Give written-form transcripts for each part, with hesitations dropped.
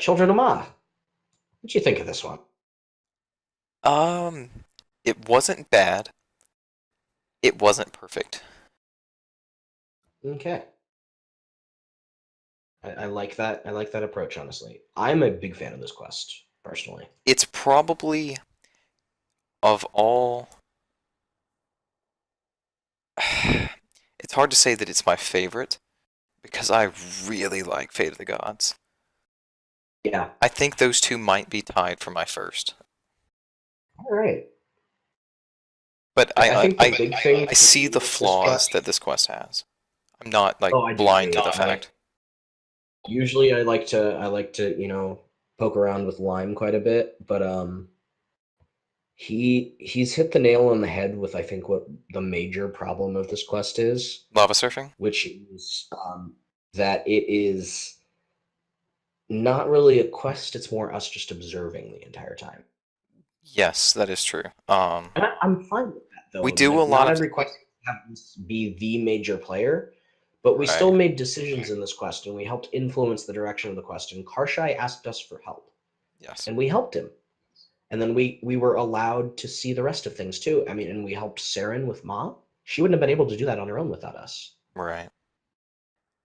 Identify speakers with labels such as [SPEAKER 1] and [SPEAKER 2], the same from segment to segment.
[SPEAKER 1] Children of Ma. What'd you think of this one?
[SPEAKER 2] Um, it wasn't bad. It wasn't perfect.
[SPEAKER 1] Okay. I like that. I like that approach, honestly. I'm a big fan of this quest, personally.
[SPEAKER 2] It's probably of all. It's hard to say that it's my favorite because I really like Fate of the Gods.
[SPEAKER 1] Yeah.
[SPEAKER 2] I think those two might be tied for my first.
[SPEAKER 1] All right.
[SPEAKER 2] But
[SPEAKER 1] I think the big thing
[SPEAKER 2] I
[SPEAKER 1] for
[SPEAKER 2] see
[SPEAKER 1] me
[SPEAKER 2] the
[SPEAKER 1] with this
[SPEAKER 2] flaws
[SPEAKER 1] quest.
[SPEAKER 2] that this quest has. I'm not like
[SPEAKER 1] Oh, I do
[SPEAKER 2] blind
[SPEAKER 1] too.
[SPEAKER 2] to the fact.
[SPEAKER 1] Usually I like to poke around with Lime quite a bit, but he's hit the nail on the head with I think what the major problem of this quest is,
[SPEAKER 2] Lava surfing?
[SPEAKER 1] which is that it is not really a quest, it's more us just observing the entire time.
[SPEAKER 2] Yes, that is true.
[SPEAKER 1] And I'm fine with that though.
[SPEAKER 2] We do a
[SPEAKER 1] Like
[SPEAKER 2] lot
[SPEAKER 1] not
[SPEAKER 2] of
[SPEAKER 1] every quest happens to be the major player, but we still
[SPEAKER 2] right.
[SPEAKER 1] made decisions in this quest and we helped influence the direction of the quest. And Karshai asked us for help,
[SPEAKER 2] Yes.
[SPEAKER 1] and we helped him. And then we were allowed to see the rest of things too. I mean, and we helped Saren with Ma. She wouldn't have been able to do that on her own without us.
[SPEAKER 2] Right.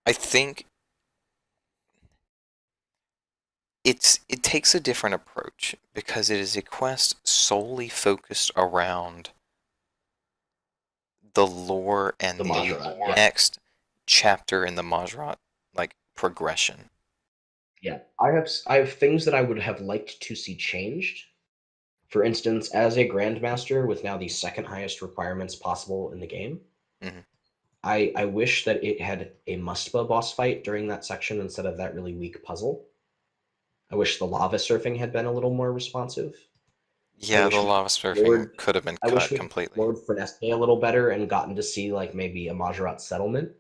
[SPEAKER 2] I think it takes a different approach because it is a quest solely focused around the lore
[SPEAKER 1] The
[SPEAKER 2] and the
[SPEAKER 1] Majorat, yeah,
[SPEAKER 2] next chapter in the Majrat like progression.
[SPEAKER 1] yeah. I have things that I would have liked to see changed. For instance, as a grandmaster with now the second highest requirements possible in the game,
[SPEAKER 2] Hmm.
[SPEAKER 1] I wish that it had a Mustba boss fight during that section instead of that really weak puzzle. I wish the lava surfing had been a little more responsive. I
[SPEAKER 2] Yeah, the
[SPEAKER 1] wish we
[SPEAKER 2] lava surfing
[SPEAKER 1] explored
[SPEAKER 2] could have been
[SPEAKER 1] I wish
[SPEAKER 2] cut
[SPEAKER 1] we
[SPEAKER 2] completely.
[SPEAKER 1] explored Finesse a little better and gotten to see like maybe a Majorat settlement.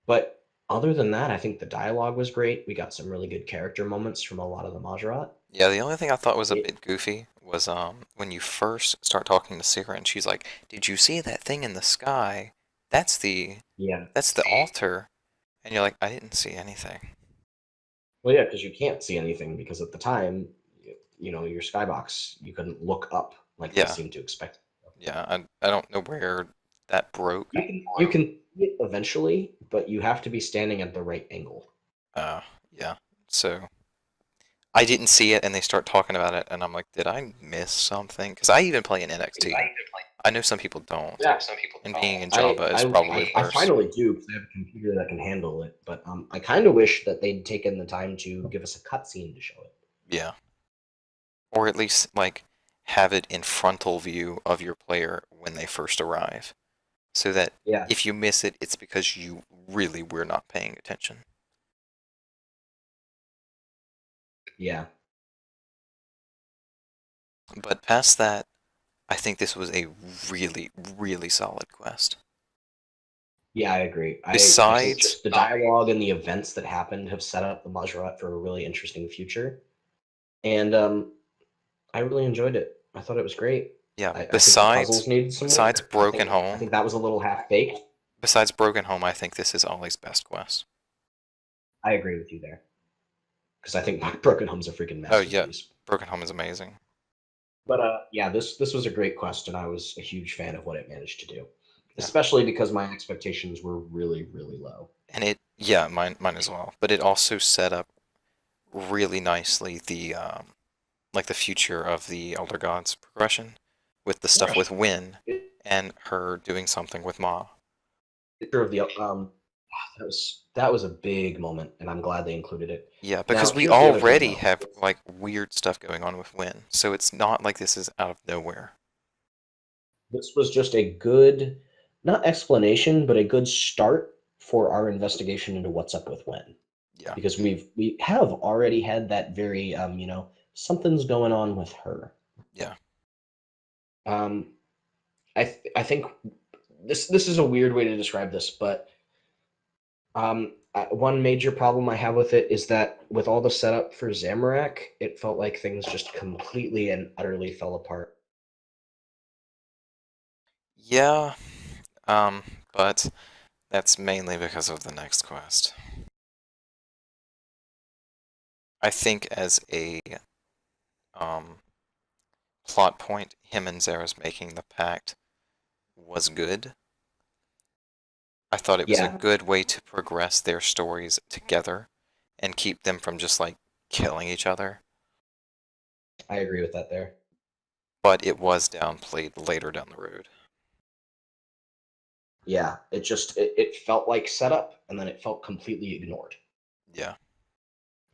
[SPEAKER 1] But other than that, I think the dialogue was great. We got some really good character moments from a lot of the Majorat.
[SPEAKER 2] Yeah, the only thing I thought was a
[SPEAKER 1] It
[SPEAKER 2] bit goofy was when you first start talking to Sarah and she's like, "Did you see that thing in the sky? That's the
[SPEAKER 1] Yeah.
[SPEAKER 2] that's the altar." And you're like, "I didn't see anything."
[SPEAKER 1] Well, yeah, because you can't see anything because at the time, your skybox, you couldn't look up like they
[SPEAKER 2] Yeah.
[SPEAKER 1] seem to expect.
[SPEAKER 2] Yeah, I don't know where that broke.
[SPEAKER 1] You can see it eventually, but you have to be standing at the right angle.
[SPEAKER 2] Yeah. So I didn't see it and they start talking about it and I'm like, "Did I miss something?" Because I even play in NXT. I know some people don't.
[SPEAKER 1] Yeah,
[SPEAKER 2] And being in
[SPEAKER 1] I
[SPEAKER 2] Java is
[SPEAKER 1] I
[SPEAKER 2] probably
[SPEAKER 1] I, I
[SPEAKER 2] worse.
[SPEAKER 1] finally do because I have a computer that can handle it. But I kind of wish that they'd taken the time to give us a cutscene to show it.
[SPEAKER 2] Yeah. Or at least like have it in frontal view of your player when they first arrive. So that
[SPEAKER 1] Yeah,
[SPEAKER 2] if you miss it, it's because you really were not paying attention.
[SPEAKER 1] yeah,
[SPEAKER 2] But past that, I think this was a really, really solid quest.
[SPEAKER 1] yeah. I agree. I think
[SPEAKER 2] Besides,
[SPEAKER 1] just the dialogue and the events that happened have set up the Majorat for a really interesting future, and I really enjoyed it. I thought it was great.
[SPEAKER 2] yeah,
[SPEAKER 1] I think the puzzles needed some
[SPEAKER 2] besides
[SPEAKER 1] work. I
[SPEAKER 2] Broken
[SPEAKER 1] think I
[SPEAKER 2] Home,
[SPEAKER 1] think that was a little half baked.
[SPEAKER 2] I think this is Ollie's best quest.
[SPEAKER 1] I agree with you there because I think Broken Home's a freaking
[SPEAKER 2] Oh yeah,
[SPEAKER 1] masterpiece.
[SPEAKER 2] Broken Home is amazing.
[SPEAKER 1] But yeah, this was a great quest, and I was a huge fan of what it managed to do,
[SPEAKER 2] Yeah,
[SPEAKER 1] especially because my expectations were really, really low.
[SPEAKER 2] and yeah, mine as well. But it also set up really nicely the like the future of the Elder Gods progression with the stuff with Win and her doing something with Ma.
[SPEAKER 1] Picture of the that was a big moment, and I'm glad they included it.
[SPEAKER 2] Yeah,
[SPEAKER 1] Now,
[SPEAKER 2] because we
[SPEAKER 1] here's the other thing,
[SPEAKER 2] already
[SPEAKER 1] though.
[SPEAKER 2] have like weird stuff going on with Win, so it's not like this is out of nowhere.
[SPEAKER 1] This was just a good, not explanation, but a good start for our investigation into what's up with Wen,
[SPEAKER 2] Yeah,
[SPEAKER 1] because we have already had that very something's going on with her.
[SPEAKER 2] yeah,
[SPEAKER 1] Um, I think this is a weird way to describe this, but one major problem I have with it is that with all the setup for Zamorak, it felt like things just completely and utterly fell apart.
[SPEAKER 2] yeah. Um, but that's mainly because of the next quest. I think as a um, plot point, him and Zera's making the pact was good. I thought it was a
[SPEAKER 1] Yeah,
[SPEAKER 2] good way to progress their stories together and keep them from just like killing each other.
[SPEAKER 1] I agree with that there.
[SPEAKER 2] But it was downplayed later down the road.
[SPEAKER 1] Yeah, it felt like setup, and then it felt completely ignored.
[SPEAKER 2] Yeah.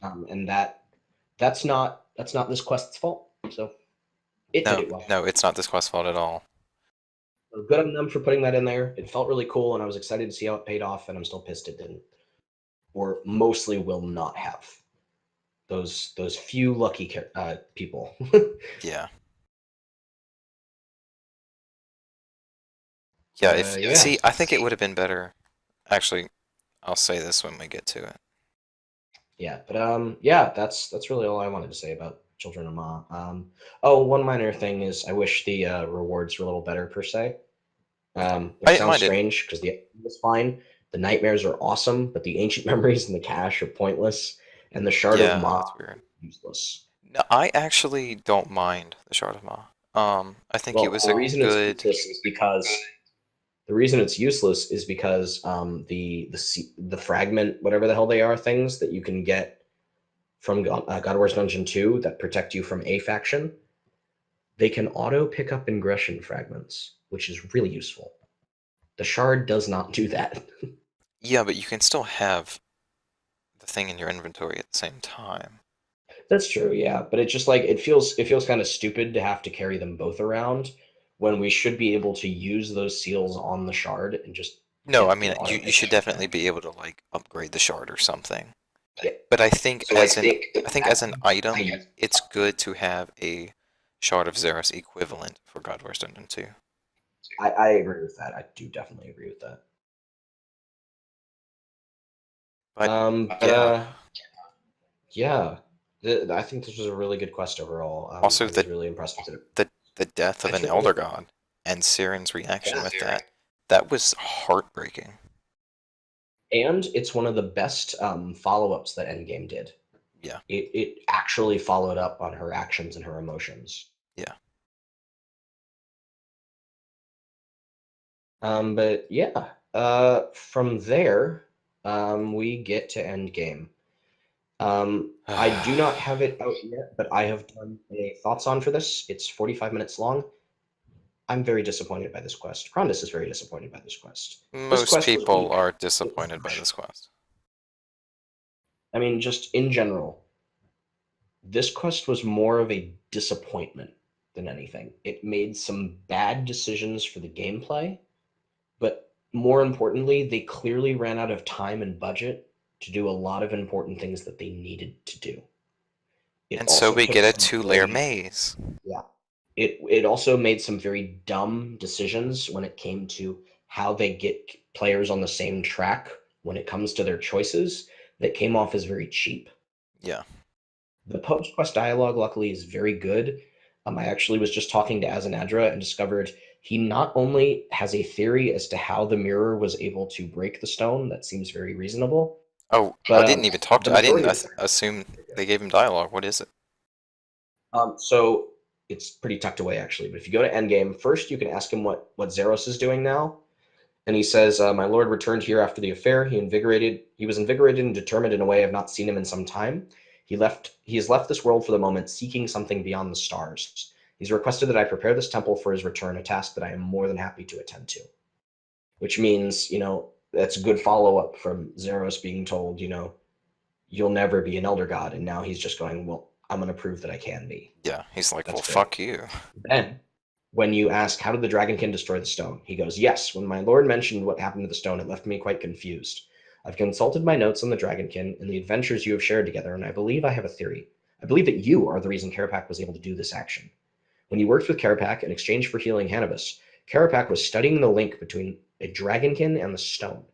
[SPEAKER 1] And that's not this quest's fault. So it did
[SPEAKER 2] No,
[SPEAKER 1] it well.
[SPEAKER 2] no, it's not this quest's fault at all.
[SPEAKER 1] So good on them for putting that in there. It felt really cool, and I was excited to see how it paid off. And I'm still pissed it didn't, or mostly will not have. Those few lucky people.
[SPEAKER 2] Yeah. Yeah, if
[SPEAKER 1] Yeah,
[SPEAKER 2] see, I think it would have been better. Actually, I'll say this when we get to it.
[SPEAKER 1] yeah, but yeah, that's really all I wanted to say about Children of Ma. Oh, one minor thing is I wish the rewards were a little better per se.
[SPEAKER 2] I
[SPEAKER 1] Which
[SPEAKER 2] didn't
[SPEAKER 1] sounds
[SPEAKER 2] mind it.
[SPEAKER 1] strange because the ending was fine. The nightmares are awesome, but the ancient memories and the cache are pointless, and the shard of
[SPEAKER 2] Yeah,
[SPEAKER 1] Ma
[SPEAKER 2] that's weird.
[SPEAKER 1] is useless.
[SPEAKER 2] No, I actually don't mind the Shard of Ma. I think it
[SPEAKER 1] Well,
[SPEAKER 2] was a good.
[SPEAKER 1] the reason it's useless is because the fragment, whatever the hell they are, things that you can get from God of War's Dungeon 2 that protect you from a faction, they can auto pick up ingression fragments, which is really useful. The shard does not do that.
[SPEAKER 2] Yeah, but you can still have the thing in your inventory at the same time.
[SPEAKER 1] That's true, yeah, but it just like it feels kind of stupid to have to carry them both around when we should be able to use those seals on the shard and just
[SPEAKER 2] No, I
[SPEAKER 1] get the
[SPEAKER 2] mean
[SPEAKER 1] auto
[SPEAKER 2] you
[SPEAKER 1] pick
[SPEAKER 2] should
[SPEAKER 1] up again.
[SPEAKER 2] definitely be able to like upgrade the shard or something.
[SPEAKER 1] Yeah.
[SPEAKER 2] But I think as an item,
[SPEAKER 1] I
[SPEAKER 2] it's good to have a Shard of Xeris equivalent for God of War Dungeon 2.
[SPEAKER 1] I agree with that. I do definitely agree with that.
[SPEAKER 2] But
[SPEAKER 1] But
[SPEAKER 2] yeah,
[SPEAKER 1] yeah, I think this was a really good quest overall.
[SPEAKER 2] also
[SPEAKER 1] I was really impressed with it.
[SPEAKER 2] the death of an Elder God and Siren's reaction with that was heartbreaking.
[SPEAKER 1] And it's one of the best follow-ups that Endgame did.
[SPEAKER 2] Yeah,
[SPEAKER 1] It actually followed up on her actions and her emotions.
[SPEAKER 2] yeah.
[SPEAKER 1] But yeah, from there, we get to Endgame. I do not have it out yet, but I have done a thoughts on for this. It's 45 minutes long. I'm very disappointed by this quest. Crondis is very disappointed by this quest. This
[SPEAKER 2] Most
[SPEAKER 1] quest was
[SPEAKER 2] people
[SPEAKER 1] weak.
[SPEAKER 2] are
[SPEAKER 1] It was
[SPEAKER 2] disappointed by
[SPEAKER 1] rushed.
[SPEAKER 2] this quest.
[SPEAKER 1] I mean, just in general, this quest was more of a disappointment than anything. It made some bad decisions for the gameplay, but more importantly, they clearly ran out of time and budget to do a lot of important things that they needed to do. It
[SPEAKER 2] And so
[SPEAKER 1] also
[SPEAKER 2] we
[SPEAKER 1] took
[SPEAKER 2] get a
[SPEAKER 1] some
[SPEAKER 2] two-layer
[SPEAKER 1] very
[SPEAKER 2] maze.
[SPEAKER 1] yeah. It also made some very dumb decisions when it came to how they get players on the same track when it comes to their choices that came off as very cheap.
[SPEAKER 2] Yeah.
[SPEAKER 1] The post quest dialogue, luckily, is very good. I actually was just talking to Azanadra and discovered he not only has a theory as to how the mirror was able to break the stone, that seems very reasonable,
[SPEAKER 2] Oh, I
[SPEAKER 1] but
[SPEAKER 2] didn't even talk
[SPEAKER 1] the
[SPEAKER 2] to. I didn't
[SPEAKER 1] majority of
[SPEAKER 2] assume they gave him dialogue. What is it?
[SPEAKER 1] so it's pretty tucked away actually. But if you go to Endgame, first you can ask him what Zeros is doing now, and he says, "My lord returned here after the affair. He was invigorated and determined in a way I've not seen him in some time. He has left this world for the moment, seeking something beyond the stars. He's requested that I prepare this temple for his return, a task that I am more than happy to attend to." Which means, that's a good follow up from Zeros being told, you'll never be an elder god, and now he's just going, well, I'm going to prove that I can be.
[SPEAKER 2] Yeah, he's like, well,
[SPEAKER 1] That's great.
[SPEAKER 2] fuck you.
[SPEAKER 1] Then, when you ask, how did the dragonkin destroy the stone? He goes, yes, when my lord mentioned what happened to the stone, it left me quite confused. I've consulted my notes on the dragonkin and the adventures you have shared together, and I believe I have a theory. I believe that you are the reason Carapac was able to do this action. When you worked with Carapac in exchange for healing Hannibus, Carapac was studying the link between a dragonkin and the stone,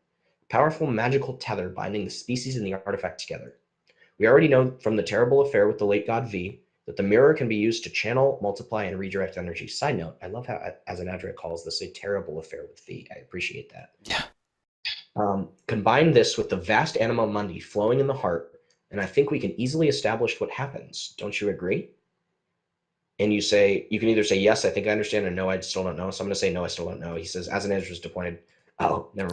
[SPEAKER 1] a powerful magical tether binding the species and the artifact together. We already know from the terrible affair with the late god V that the mirror can be used to channel, multiply, and redirect energy. Side note, I love how Azanadra calls this a terrible affair with V. I appreciate that.
[SPEAKER 2] Yeah.
[SPEAKER 1] Combine this with the vast anima mundi flowing in the heart, and I think we can easily establish what happens. Don't you agree? And you can either say, yes, I think I understand, or no, I still don't know. So I'm going to say, no, I still don't know. He says, as an edge was disappointed. Oh, never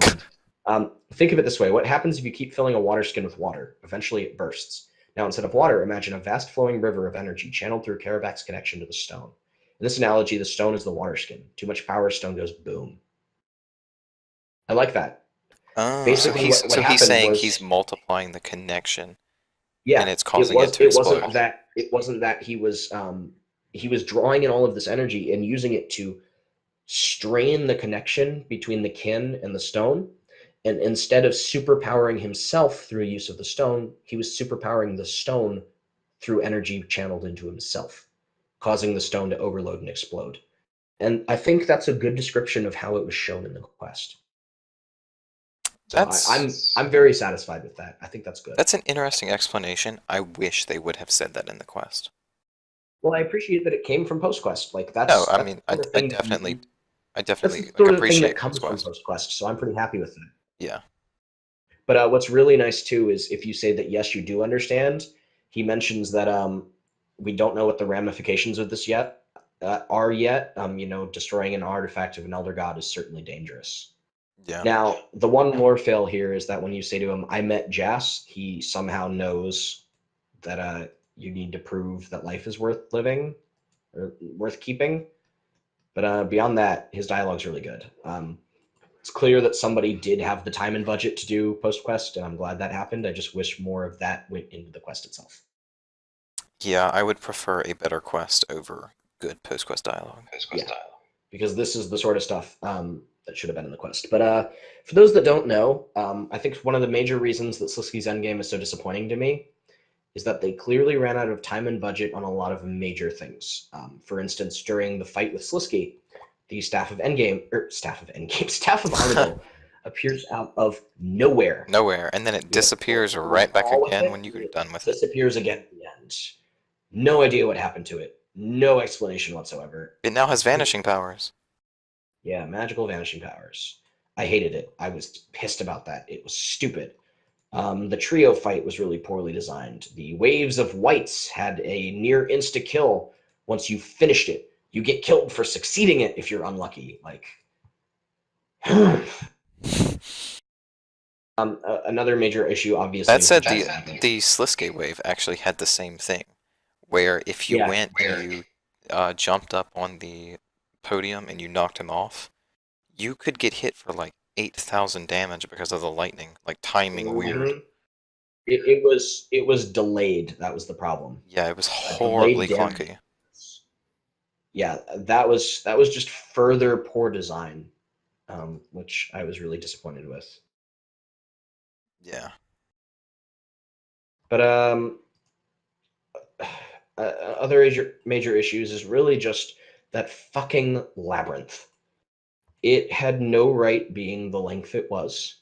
[SPEAKER 1] mind. Think of it this way. What happens if you keep filling a water skin with water? Eventually it bursts. Now, instead of water, imagine a vast flowing river of energy channeled through Karabak's connection to the stone. In this analogy, the stone is the water skin. Too much power, stone goes boom. I like that.
[SPEAKER 2] Oh,
[SPEAKER 1] Basically, what
[SPEAKER 2] he's
[SPEAKER 1] happened
[SPEAKER 2] saying he's
[SPEAKER 1] was,
[SPEAKER 2] multiplying the connection, and
[SPEAKER 1] yeah,
[SPEAKER 2] it's causing it to explode.
[SPEAKER 1] it wasn't that he was drawing in all of this energy and using it to strain the connection between the kin and the stone. And instead of superpowering himself through use of the stone, he was superpowering the stone through energy channeled into himself, causing the stone to overload and explode. And I think that's a good description of how it was shown in the quest. So I'm very satisfied with that. I think that's good.
[SPEAKER 2] That's an interesting explanation. I wish they would have said that in the quest.
[SPEAKER 1] Well, I appreciate that it came from PostQuest. Like
[SPEAKER 2] No, I
[SPEAKER 1] that's
[SPEAKER 2] mean,
[SPEAKER 1] the sort of thing
[SPEAKER 2] I
[SPEAKER 1] that's the
[SPEAKER 2] definitely like
[SPEAKER 1] sort of thing that
[SPEAKER 2] appreciate
[SPEAKER 1] comes from
[SPEAKER 2] PostQuest.
[SPEAKER 1] PostQuest. So I'm pretty happy with that.
[SPEAKER 2] Yeah.
[SPEAKER 1] But what's really nice too is if you say that yes, you do understand. He mentions that we don't know what the ramifications of this yet are yet. Destroying an artifact of an elder god is certainly dangerous.
[SPEAKER 2] Yeah.
[SPEAKER 1] Now, the one lore fail here is that when you say to him, "I met Jas," he somehow knows that you need to prove that life is worth living or worth keeping. But beyond that, his dialogue's really good. It's clear that somebody did have the time and budget to do post quest, and I'm glad that happened. I just wish more of that went into the quest itself.
[SPEAKER 2] Yeah, I would prefer a better quest over good post-quest dialogue.
[SPEAKER 1] Yeah, because this is the sort of stuff that should have been in the quest. But for those that don't know, I think one of the major reasons that Sliskes Endgame is so disappointing to me is that they clearly ran out of time and budget on a lot of major things. For instance, during the fight with Sliske, the staff of Armadillo appears out of nowhere.
[SPEAKER 2] Nowhere, and then it disappears right back again when you're done with it.
[SPEAKER 1] Disappears again at the end. No idea what happened to it. No explanation whatsoever.
[SPEAKER 2] It now has vanishing powers.
[SPEAKER 1] Yeah, magical vanishing powers. I hated it. I was pissed about that. It was stupid. The trio fight was really poorly designed. The waves of whites had a near insta kill once you finished it. You get killed for succeeding it if you're unlucky. Like, another major issue, obviously.
[SPEAKER 2] That said, the Sliske wave actually had the same thing, where if you went and you jumped up on the podium and you knocked him off, you could get hit for like 8,000 damage because of the lightning, like timing weird.
[SPEAKER 1] It was delayed. That was the problem.
[SPEAKER 2] Yeah, it was horribly clunky.
[SPEAKER 1] Yeah, that was just further poor design, which I was really disappointed with.
[SPEAKER 2] Yeah.
[SPEAKER 1] But other major issues is really just that fucking labyrinth. It had no right being the length it was,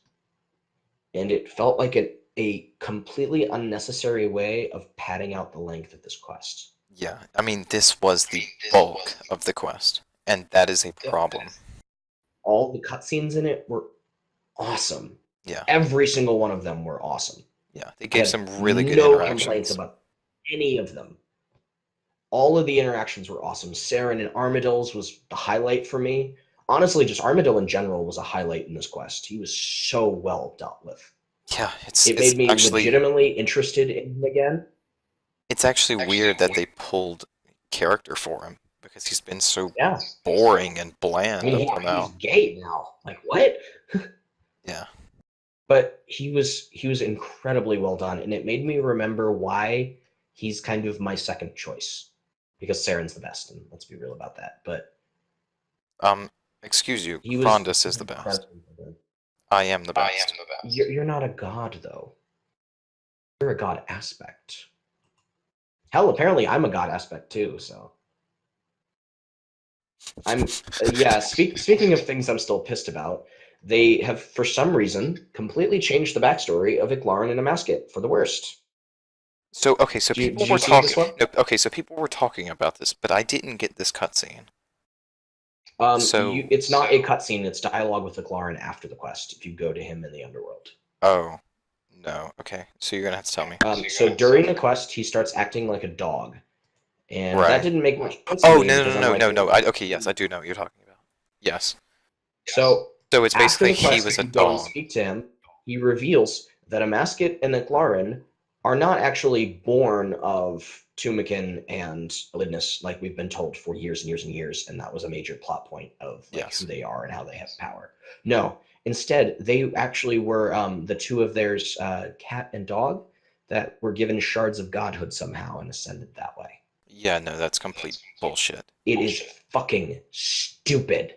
[SPEAKER 1] and it felt like a completely unnecessary way of padding out the length of this quest.
[SPEAKER 2] Yeah, I mean, this was the bulk of the quest, and that is a problem.
[SPEAKER 1] All the cutscenes in it were awesome.
[SPEAKER 2] Yeah.
[SPEAKER 1] Every single one of them were awesome.
[SPEAKER 2] Yeah, they gave some really good interactions.
[SPEAKER 1] No complaints about any of them. All of the interactions were awesome. Saren and Armadillos was the highlight for me. Honestly, just Armadillo in general was a highlight in this quest. He was so well dealt with.
[SPEAKER 2] Yeah,
[SPEAKER 1] it made me legitimately interested in him again.
[SPEAKER 2] It's actually weird that they pulled character for him because he's been so boring and bland up till now.
[SPEAKER 1] He's gay now. Like what?
[SPEAKER 2] Yeah.
[SPEAKER 1] But he was incredibly well done, and it made me remember why he's kind of my second choice. Because Saren's the best, and let's be real about that. But
[SPEAKER 2] excuse you, Crondis is the best. I am the best.
[SPEAKER 1] You're not a god, though. You're a god aspect. Hell, apparently I'm a god aspect too, so. I'm speaking of things I'm still pissed about, they have for some reason completely changed the backstory of Iclarin and Amascut for the worst.
[SPEAKER 2] So people were talking. So people were talking about this, but I didn't get this cutscene.
[SPEAKER 1] It's not a cutscene; it's dialogue with Iclarin after the quest. If you go to him in the underworld.
[SPEAKER 2] Oh, No. Okay. So you're gonna have to tell me.
[SPEAKER 1] So during the quest, he starts acting like a dog, and that
[SPEAKER 2] Right.
[SPEAKER 1] didn't make much sense to
[SPEAKER 2] Oh
[SPEAKER 1] me
[SPEAKER 2] no
[SPEAKER 1] because
[SPEAKER 2] no
[SPEAKER 1] I'm
[SPEAKER 2] no
[SPEAKER 1] like,
[SPEAKER 2] no no. Okay. Yes, I do know what you're talking about. Yes.
[SPEAKER 1] so
[SPEAKER 2] So it's
[SPEAKER 1] after
[SPEAKER 2] basically
[SPEAKER 1] the
[SPEAKER 2] he
[SPEAKER 1] quest,
[SPEAKER 2] was
[SPEAKER 1] if
[SPEAKER 2] a
[SPEAKER 1] you go and
[SPEAKER 2] dog.
[SPEAKER 1] speak to him, he reveals that Amascut and Eclarin are not actually born of Tumakin and Elidnus like we've been told for years and years and years, and that was a major plot point of like who
[SPEAKER 2] Yes.
[SPEAKER 1] they are and how they have power. No, instead they actually were the two of theirs, cat and dog, that were given shards of godhood somehow and ascended that way.
[SPEAKER 2] Yeah. No, that's complete bullshit.
[SPEAKER 1] It is fucking stupid.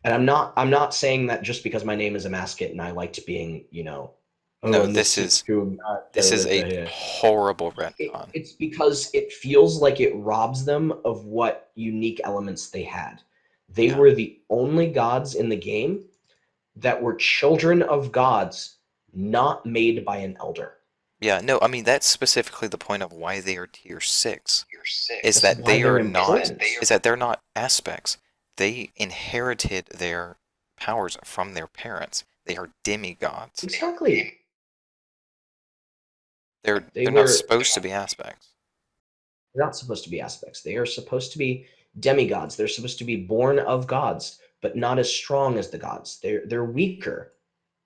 [SPEAKER 1] And I'm not saying that just because my name is Amascut and I liked being, oh,
[SPEAKER 2] No,
[SPEAKER 1] I'm the
[SPEAKER 2] this
[SPEAKER 1] sixth
[SPEAKER 2] is
[SPEAKER 1] true
[SPEAKER 2] this is a
[SPEAKER 1] god.
[SPEAKER 2] horrible retcon.
[SPEAKER 1] It's because it feels like it robs them of what unique elements they had. They
[SPEAKER 2] Yeah.
[SPEAKER 1] were the only gods in the game that were children of gods, not made by an elder.
[SPEAKER 2] Yeah. No, I mean that's specifically the point of why they are tier 6. Is
[SPEAKER 1] That's
[SPEAKER 2] that
[SPEAKER 1] why
[SPEAKER 2] they
[SPEAKER 1] they're
[SPEAKER 2] are not
[SPEAKER 1] important.
[SPEAKER 2] is that they're not aspects. They inherited their powers from their parents. They are demigods.
[SPEAKER 1] Exactly. They
[SPEAKER 2] They're not
[SPEAKER 1] were
[SPEAKER 2] supposed to be aspects.
[SPEAKER 1] They're not supposed to be aspects. They are supposed to be demigods. They're supposed to be born of gods, but not as strong as the gods. They're weaker.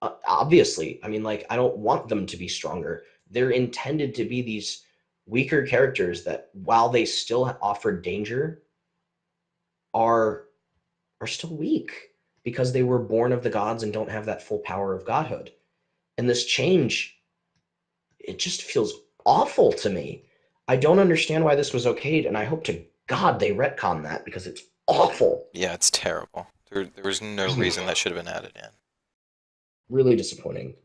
[SPEAKER 1] Obviously, I mean, like, I don't want them to be stronger. They're intended to be these weaker characters that, while they still offer danger, are are still weak because they were born of the gods and don't have that full power of godhood. And this change, it just feels awful to me. I don't understand why this was okayed, and I hope to God they retcon that because it's awful.
[SPEAKER 2] Yeah, it's terrible. There was no reason that should have been added in.
[SPEAKER 1] Really disappointing.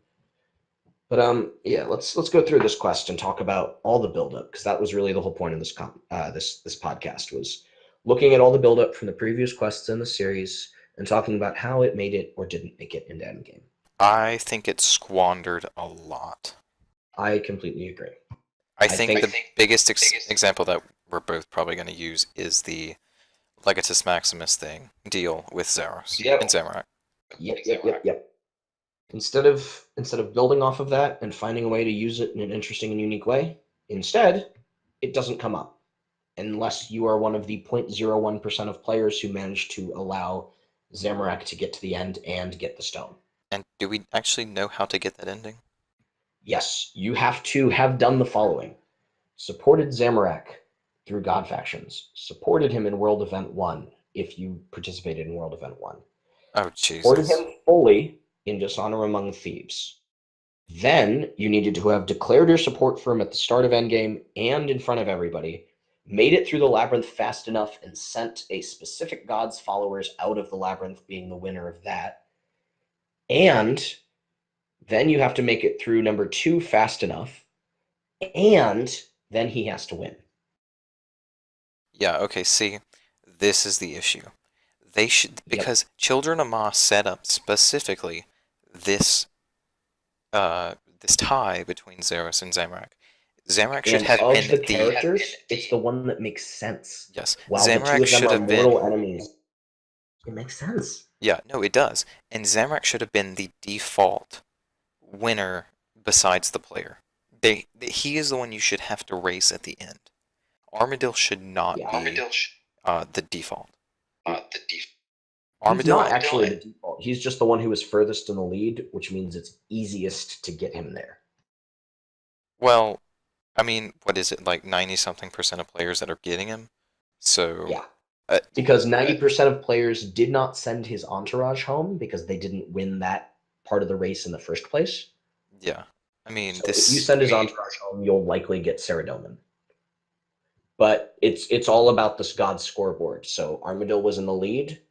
[SPEAKER 1] But yeah, let's go through this quest and talk about all the buildup because that was really the whole point of this podcast was looking at all the buildup from the previous quests in the series and talking about how it made it or didn't make it into Endgame.
[SPEAKER 2] I think it squandered a lot.
[SPEAKER 1] I completely agree.
[SPEAKER 2] I
[SPEAKER 1] I
[SPEAKER 2] think
[SPEAKER 1] think
[SPEAKER 2] the biggest example that we're both probably going to use is the Legatus Maximus thing deal with Zaros and
[SPEAKER 1] yep,
[SPEAKER 2] Zamorak.
[SPEAKER 1] yep. Instead of building off of that and finding a way to use it in an interesting and unique way, instead, it doesn't come up unless you are one of the 0.01% of players who manage to allow Zamorak to get to the end and get the stone.
[SPEAKER 2] And do we actually know how to get that ending?
[SPEAKER 1] Yes, you have to have done the following: supported Zamorak through God factions, supported him in World Event 1 if you participated in World Event 1,
[SPEAKER 2] Oh,
[SPEAKER 1] supported
[SPEAKER 2] Jesus.
[SPEAKER 1] him fully in Dishonor Among Thieves. Then you needed to have declared your support for him at the start of Endgame and in front of everybody, made it through the labyrinth fast enough, and sent a specific god's followers out of the labyrinth, being the winner of that. And then you have to make it through number 2 fast enough, and then he has to win.
[SPEAKER 2] Yeah, okay, see, this is the issue. They should,
[SPEAKER 1] Yep.
[SPEAKER 2] because Children of Ma set up specifically this this tie between Zeros and Zamorak. Zamorak should
[SPEAKER 1] And
[SPEAKER 2] have
[SPEAKER 1] of
[SPEAKER 2] been
[SPEAKER 1] the
[SPEAKER 2] the
[SPEAKER 1] characters, it's the one that makes sense.
[SPEAKER 2] yes.
[SPEAKER 1] While the two
[SPEAKER 2] Zamorak
[SPEAKER 1] of them
[SPEAKER 2] should
[SPEAKER 1] are
[SPEAKER 2] have been
[SPEAKER 1] mortal enemies, it makes sense.
[SPEAKER 2] yeah, no, it does. And Zamorak should have been the default winner besides the player. He is the one you should have to race at the end. Armadil should not
[SPEAKER 1] Yeah.
[SPEAKER 2] be the default.
[SPEAKER 1] He's
[SPEAKER 2] Armadil,
[SPEAKER 1] not actually the default. He's just the one who was furthest in the lead, which means it's easiest to get him there.
[SPEAKER 2] well, I mean, what is it, like 90 something percent of players that are getting him? So,
[SPEAKER 1] Yeah.
[SPEAKER 2] uh,
[SPEAKER 1] Because 90% of players did not send his entourage home because they didn't win that part of the race in the first place.
[SPEAKER 2] yeah. I mean,
[SPEAKER 1] So if you
[SPEAKER 2] this,
[SPEAKER 1] send his entourage home, you'll likely get Saradomin. But it's all about this god scoreboard. So Armadil was in the lead,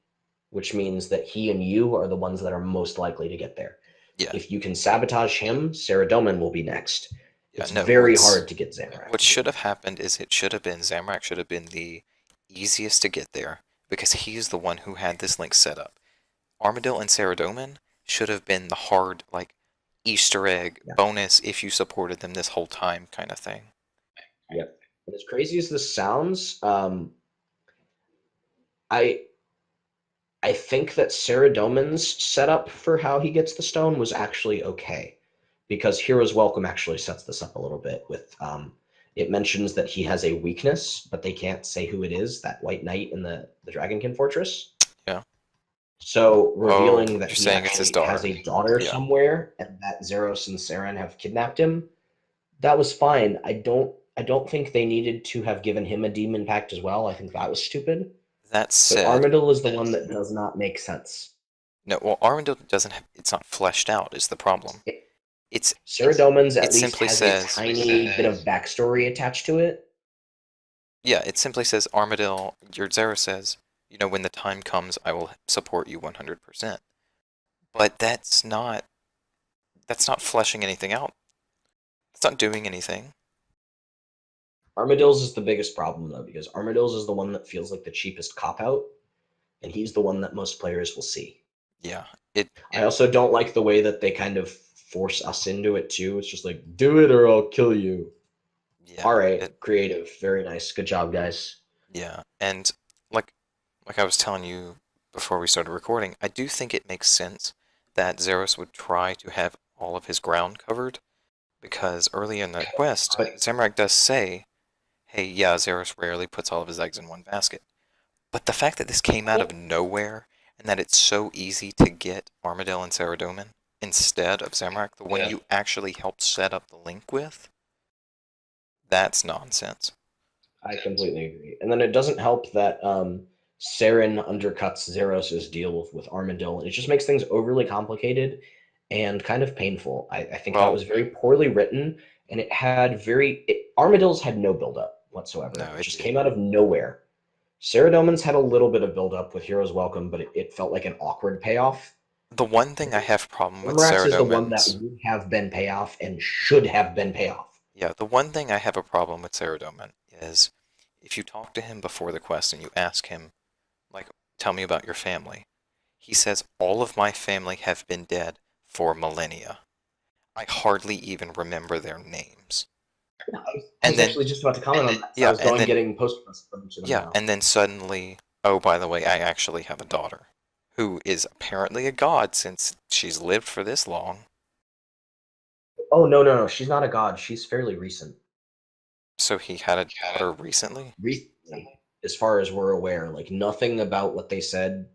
[SPEAKER 1] which means that he and you are the ones that are most likely to get there.
[SPEAKER 2] yeah,
[SPEAKER 1] If you can sabotage him, Saradomin will be next.
[SPEAKER 2] yeah,
[SPEAKER 1] It's
[SPEAKER 2] no,
[SPEAKER 1] very hard to get Zamorak.
[SPEAKER 2] what should have happened is it should have been, Zamorak should have been the easiest to get there because he's the one who had this link set up. Armadil and Saradomin should have been the hard, like, Easter egg
[SPEAKER 1] Yeah.
[SPEAKER 2] bonus if you supported them this whole time kind of thing.
[SPEAKER 1] Yep. And as crazy as this sounds, I I think that Saradomin's setup for how he gets the stone was actually okay. because Hero's Welcome actually sets this up a little bit with it mentions that he has a weakness, but they can't say who it is, that White Knight in the Dragonkin Fortress.
[SPEAKER 2] Yeah.
[SPEAKER 1] So
[SPEAKER 2] Oh,
[SPEAKER 1] revealing that
[SPEAKER 2] you're
[SPEAKER 1] he
[SPEAKER 2] saying it's his
[SPEAKER 1] actually has
[SPEAKER 2] daughter.
[SPEAKER 1] a daughter
[SPEAKER 2] Yeah.
[SPEAKER 1] somewhere and that Zeros and Saren have kidnapped him, that was fine. I don't think they needed to have given him a demon pact as well. I think that was stupid.
[SPEAKER 2] That
[SPEAKER 1] But
[SPEAKER 2] said,
[SPEAKER 1] Armadillo is the one that does not make sense.
[SPEAKER 2] no, well, Armadillo doesn't have, it's not fleshed out is the problem.
[SPEAKER 1] It,
[SPEAKER 2] It's
[SPEAKER 1] Saradomans
[SPEAKER 2] it
[SPEAKER 1] at least
[SPEAKER 2] simply
[SPEAKER 1] has a
[SPEAKER 2] says,
[SPEAKER 1] tiny bit of backstory attached to it.
[SPEAKER 2] yeah, it simply says Armadillo, your Zera says, when the time comes, I will support you 100%. But that's not fleshing anything out. It's not doing anything.
[SPEAKER 1] Armadillo's is the biggest problem though, because Armadillo's is the one that feels like the cheapest cop out, and he's the one that most players will see.
[SPEAKER 2] Yeah. It
[SPEAKER 1] I also don't like the way that they kind of force us into it too. It's just like, do it or I'll kill you.
[SPEAKER 2] yeah,
[SPEAKER 1] All right,
[SPEAKER 2] it
[SPEAKER 1] creative, very nice, good job, guys.
[SPEAKER 2] yeah. And like like I was telling you before we started recording, I do think it makes sense that Zeros would try to have all of his ground covered because early in the quest,
[SPEAKER 1] But
[SPEAKER 2] Zamorak does say, "Hey, yeah, Zeros rarely puts all of his eggs in one basket." But the fact that this came out of nowhere and that it's so easy to get Armadillo and Saradomin instead of Zamorak, the one you actually helped set up the link with, that's nonsense.
[SPEAKER 1] I completely agree. And then it doesn't help that Saren undercuts Zeros' deal with Armadillo, and it just makes things overly complicated and kind of painful. I think that
[SPEAKER 2] Well,
[SPEAKER 1] was very poorly written, and it had Armadillo's had no buildup whatsoever.
[SPEAKER 2] no,
[SPEAKER 1] It
[SPEAKER 2] it
[SPEAKER 1] just came
[SPEAKER 2] didn't.
[SPEAKER 1] out of nowhere. Saradomin's had a little bit of buildup with Hero's Welcome, but it felt like an awkward payoff.
[SPEAKER 2] The one thing I have a problem with
[SPEAKER 1] Grimrax is the one that
[SPEAKER 2] Saradomin's,
[SPEAKER 1] would have been payoff and should have been payoff.
[SPEAKER 2] yeah, the one thing I have a problem with Saradomin is if you talk to him before the quest and you ask him, like, tell me about your family, he says, all of my family have been dead for millennia. I hardly even remember their names.
[SPEAKER 1] I
[SPEAKER 2] And
[SPEAKER 1] was
[SPEAKER 2] then,
[SPEAKER 1] actually just about to comment on that. So I
[SPEAKER 2] yeah,
[SPEAKER 1] was going getting post from to them
[SPEAKER 2] yeah,
[SPEAKER 1] now.
[SPEAKER 2] and then suddenly, oh, by the way, I actually have a daughter who is apparently a god since she's lived for this long.
[SPEAKER 1] Oh no, no, no! She's not a god. She's fairly recent.
[SPEAKER 2] So he had a daughter recently?
[SPEAKER 1] Recently, as far as we're aware, like nothing about what they said